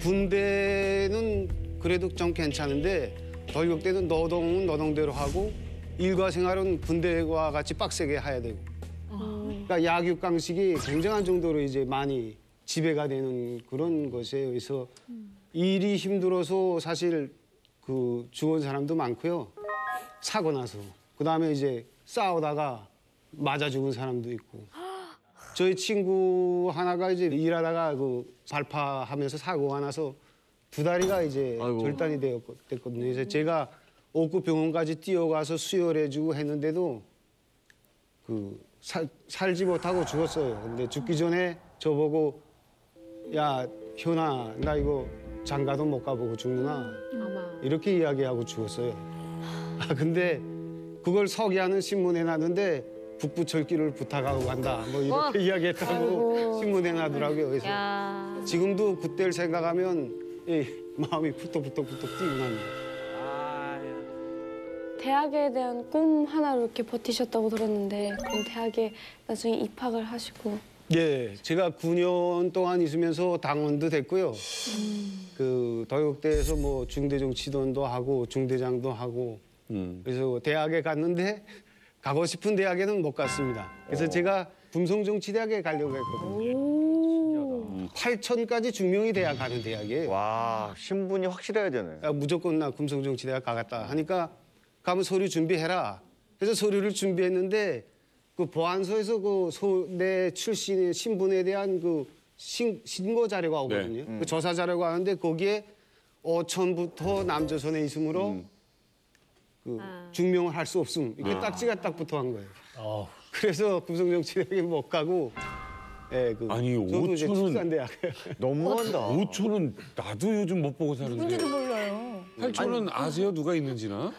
군대는 그래도 좀 괜찮은데 돌격대는 노동은 노동대로 하고 일과 생활은 군대와 같이 빡세게 해야 되고. 그러니까 야교 강식이 굉장한 정도로 이제 많이 지배가 되는 그런 것이에요. 그래서 일이 힘들어서 사실 그 죽은 사람도 많고요. 사고 나서. 그다음에 이제 싸우다가 맞아 죽은 사람도 있고. 저희 친구 하나가 이제 일하다가 그 발파하면서 사고가 나서 두 다리가 이제 절단이 됐거든요. 그래서 제가 옥구 병원까지 뛰어가서 수혈해주고 했는데도 그 살지 못하고 죽었어요. 근데 죽기 전에 저보고 야 현아 나 이거 장가도 못 가보고 죽는구나 이렇게 이야기하고 죽었어요. 근데 그걸 서기하는 신문에 놨는데 북부철길을 부탁하고 간다 뭐 이렇게 이야기했다고 신문에 놔두라고요. 그래서 지금도 그때를 생각하면 마음이 부떡부떡 뛰고 납니다. 대학에 대한 꿈 하나로 이렇게 버티셨다고 들었는데 그럼 대학에 나중에 입학을 하시고 예, 제가 9년 동안 있으면서 당원도 됐고요. 그 돌격대에서 뭐 중대중 치돈도 하고 중대장도 하고 그래서 대학에 갔는데 가고 싶은 대학에는 못 갔습니다. 그래서 제가 금성정치대학에 가려고 했거든요. 8천까지 중명이 돼야 가는 대학이에요. 와, 신분이 확실해야 되네. 무조건 나 금성정치대학 가겠다 하니까 가면 서류 준비해라. 그래서 서류를 준비했는데 그 보안소에서 그 내 출신의 신분에 대한 그 신고 자료가 오거든요. 그 조사 자료가 오는데 거기에 5천부터 남조선에 있으므로 그 증명을 할 수 없음. 이렇게 딱지가 딱 붙어간 거예요. 그래서 금성정치대학에 못 가고 아니 5초는 너무한다. 5초는 나도 요즘 못 보고 사는데. 누군지도 몰라요. 8초는 아세요? 누가 있는지나?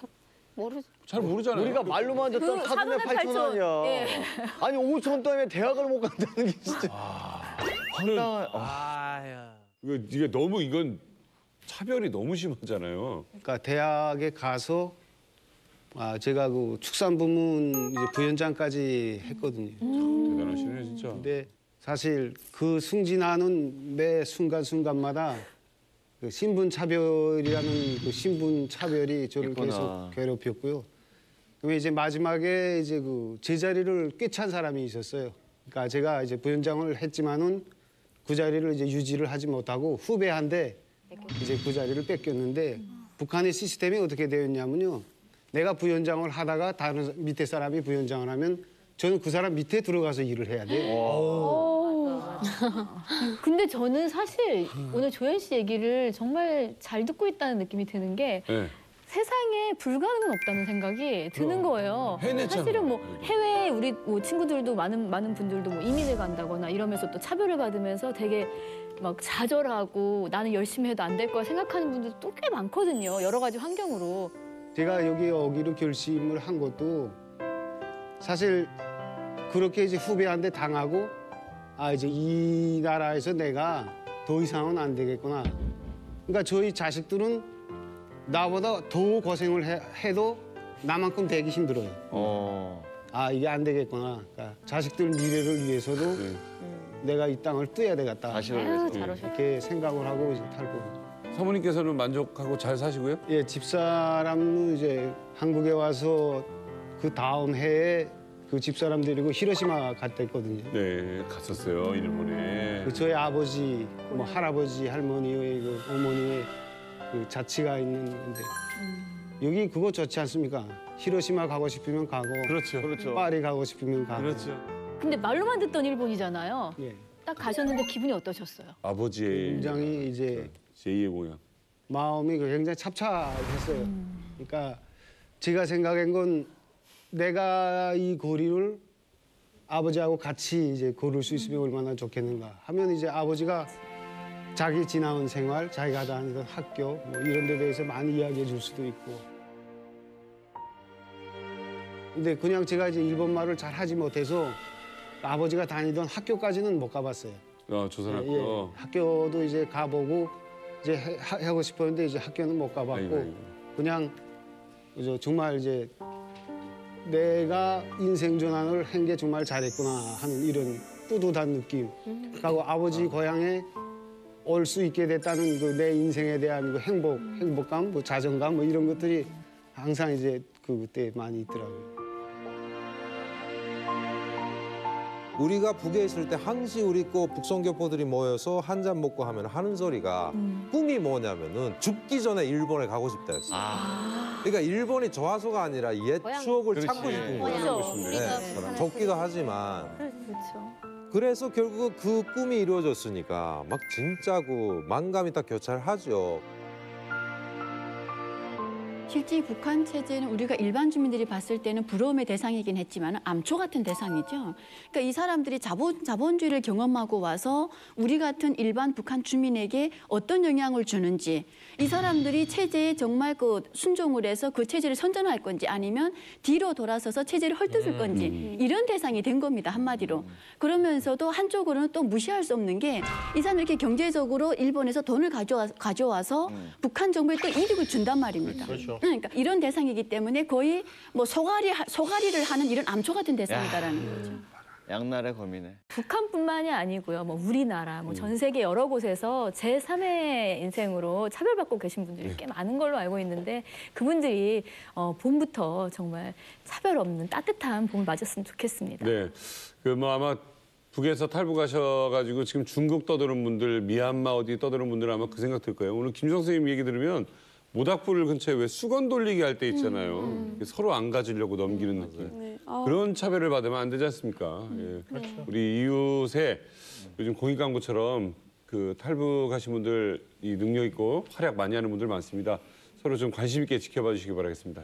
잘 모르잖아요. 우리가 말로만 듣던 그 사돈의 8천 원이야. 예. 아니 5천 때문에 대학을 못 간다는 게 진짜. 이게 너무 이건 차별이 너무 심하잖아요. 그러니까 대학에 가서 제가 그 축산부문 이제 부위원장까지 했거든요. 대단하시네 진짜. 근데 사실 그 승진하는 매 순간순간마다 그 신분 차별이라는 그 신분 차별이 저를 계속 괴롭혔고요. 그러면 이제 마지막에 이제 그 제자리를 꿰찬 사람이 있었어요. 그러니까 제가 이제 부위원장을 했지만은 그 자리를 이제 유지를 하지 못하고 후배한테 이제 그 자리를 뺏겼는데 북한의 시스템이 어떻게 되어 있냐면요. 내가 부위원장을 하다가 다른 밑에 사람이 부위원장을 하면 저는 그 사람 밑에 들어가서 일을 해야 돼요. 근데 저는 사실 오늘 조현 씨 얘기를 정말 잘 듣고 있다는 느낌이 드는 게 세상에 불가능은 없다는 생각이 드는 거예요. 사실은 뭐 해외에 우리 뭐 친구들도 많은 분들도 뭐 이민을 간다거나 이러면서 또 차별을 받으면서 되게 막 좌절하고 나는 열심히 해도 안 될 거야 생각하는 분들도 또 꽤 많거든요. 여러 가지 환경으로. 제가 여기 오기로 결심을 한 것도 사실 그렇게 이제 후배한테 당하고 이제 이 나라에서 내가 더 이상은 안 되겠구나. 그러니까 저희 자식들은 나보다 더 고생을 해도 나만큼 되기 힘들어요. 이게 안 되겠구나. 그러니까 자식들 미래를 위해서도 내가 이 땅을 떼야 되겠다. 이렇게 생각을 하고 이제 살고. 사모님께서는 만족하고 잘 사시고요? 예, 집사람은 이제 한국에 와서 그 다음 해에 그 집사람 데리고 히로시마 갔다 했거든요. 네, 갔었어요 일본에. 저희 아버지, 뭐 할아버지, 할머니의 그 어머니의 그 자취가 있는데 여기 그거 좋지 않습니까? 히로시마 가고 싶으면 가고, 그렇죠. 파리 가고 싶으면 가고. 그렇죠. 근데 말로만 듣던 일본이잖아요. 예. 딱 가셨는데 기분이 어떠셨어요? 아버지의 굉장히 이제 제2의 고향. 마음이 굉장히 찹찹했어요. 그러니까 제가 생각한 건 내가 이 거리를 아버지하고 같이 이제 걸을 수 있으면 얼마나 좋겠는가 하면 이제 아버지가 자기 지나온 생활, 자기가 다니던 학교 뭐 이런 데 대해서 많이 이야기해 줄 수도 있고. 근데 그냥 제가 이제 일본말을 잘 하지 못해서 아버지가 다니던 학교까지는 못 가봤어요. 조선학교. 예, 학교도 이제 가보고 이제 하고 싶었는데 이제 학교는 못 가봤고 아이고. 그냥 정말 이제 내가 인생 전환을 한 게 정말 잘했구나 하는 이런 뿌듯한 느낌. 그리고 아버지 고향에 올 수 있게 됐다는 그 내 인생에 대한 그 행복감, 뭐 자존감 뭐 이런 것들이 항상 이제 그때 많이 있더라고요. 우리가 북에 있을 때 항시 우리 북성교포들이 모여서 한 잔 먹고 하면 하는 소리가 꿈이 뭐냐면은 죽기 전에 일본에 가고 싶다였어요. 그러니까 일본이 좋아서가 아니라 옛 추억을 찾고 싶은 거예요. 네. 좋기도 하지만. 그래서 결국 그 꿈이 이루어졌으니까 막 진짜고 만감이 딱 교차하죠. 실제 북한 체제는 우리가 일반 주민들이 봤을 때는 부러움의 대상이긴 했지만 암초 같은 대상이죠. 그러니까 이 사람들이 자본주의를 경험하고 와서 우리 같은 일반 북한 주민에게 어떤 영향을 주는지, 이 사람들이 체제에 정말 순종을 해서 그 체제를 선전할 건지 아니면 뒤로 돌아서서 체제를 헐뜯을 건지 이런 대상이 된 겁니다, 한마디로. 그러면서도 한쪽으로는 또 무시할 수 없는 게 이 사람들이 이렇게 경제적으로 일본에서 돈을 가져와서 북한 정부에 또 이득을 준단 말입니다. 그렇죠. 그러니까 이런 대상이기 때문에 거의 뭐 소가리를 하는 이런 암초 같은 대상이다라는 거죠. 양날의 검이네. 북한뿐만이 아니고요. 뭐 우리나라, 뭐 전 세계 여러 곳에서 제3의 인생으로 차별받고 계신 분들이 꽤 많은 걸로 알고 있는데 그분들이 봄부터 정말 차별 없는 따뜻한 봄을 맞았으면 좋겠습니다. 네, 아마 북에서 탈북하셔가지고 지금 중국 떠드는 분들, 미얀마 어디 떠드는 분들 아마 그 생각 들 거예요. 오늘 김주성 선생님 얘기 들으면 모닥불 근처에 왜 수건 돌리기 할 때 있잖아요. 서로 안 가지려고 넘기는 느낌. 네. 그런 차별을 받으면 안 되지 않습니까? 예. 그렇죠. 우리 이웃에 요즘 공익광고처럼 그 탈북하신 분들 이 능력 있고 활약 많이 하는 분들 많습니다. 서로 좀 관심 있게 지켜봐 주시기 바라겠습니다.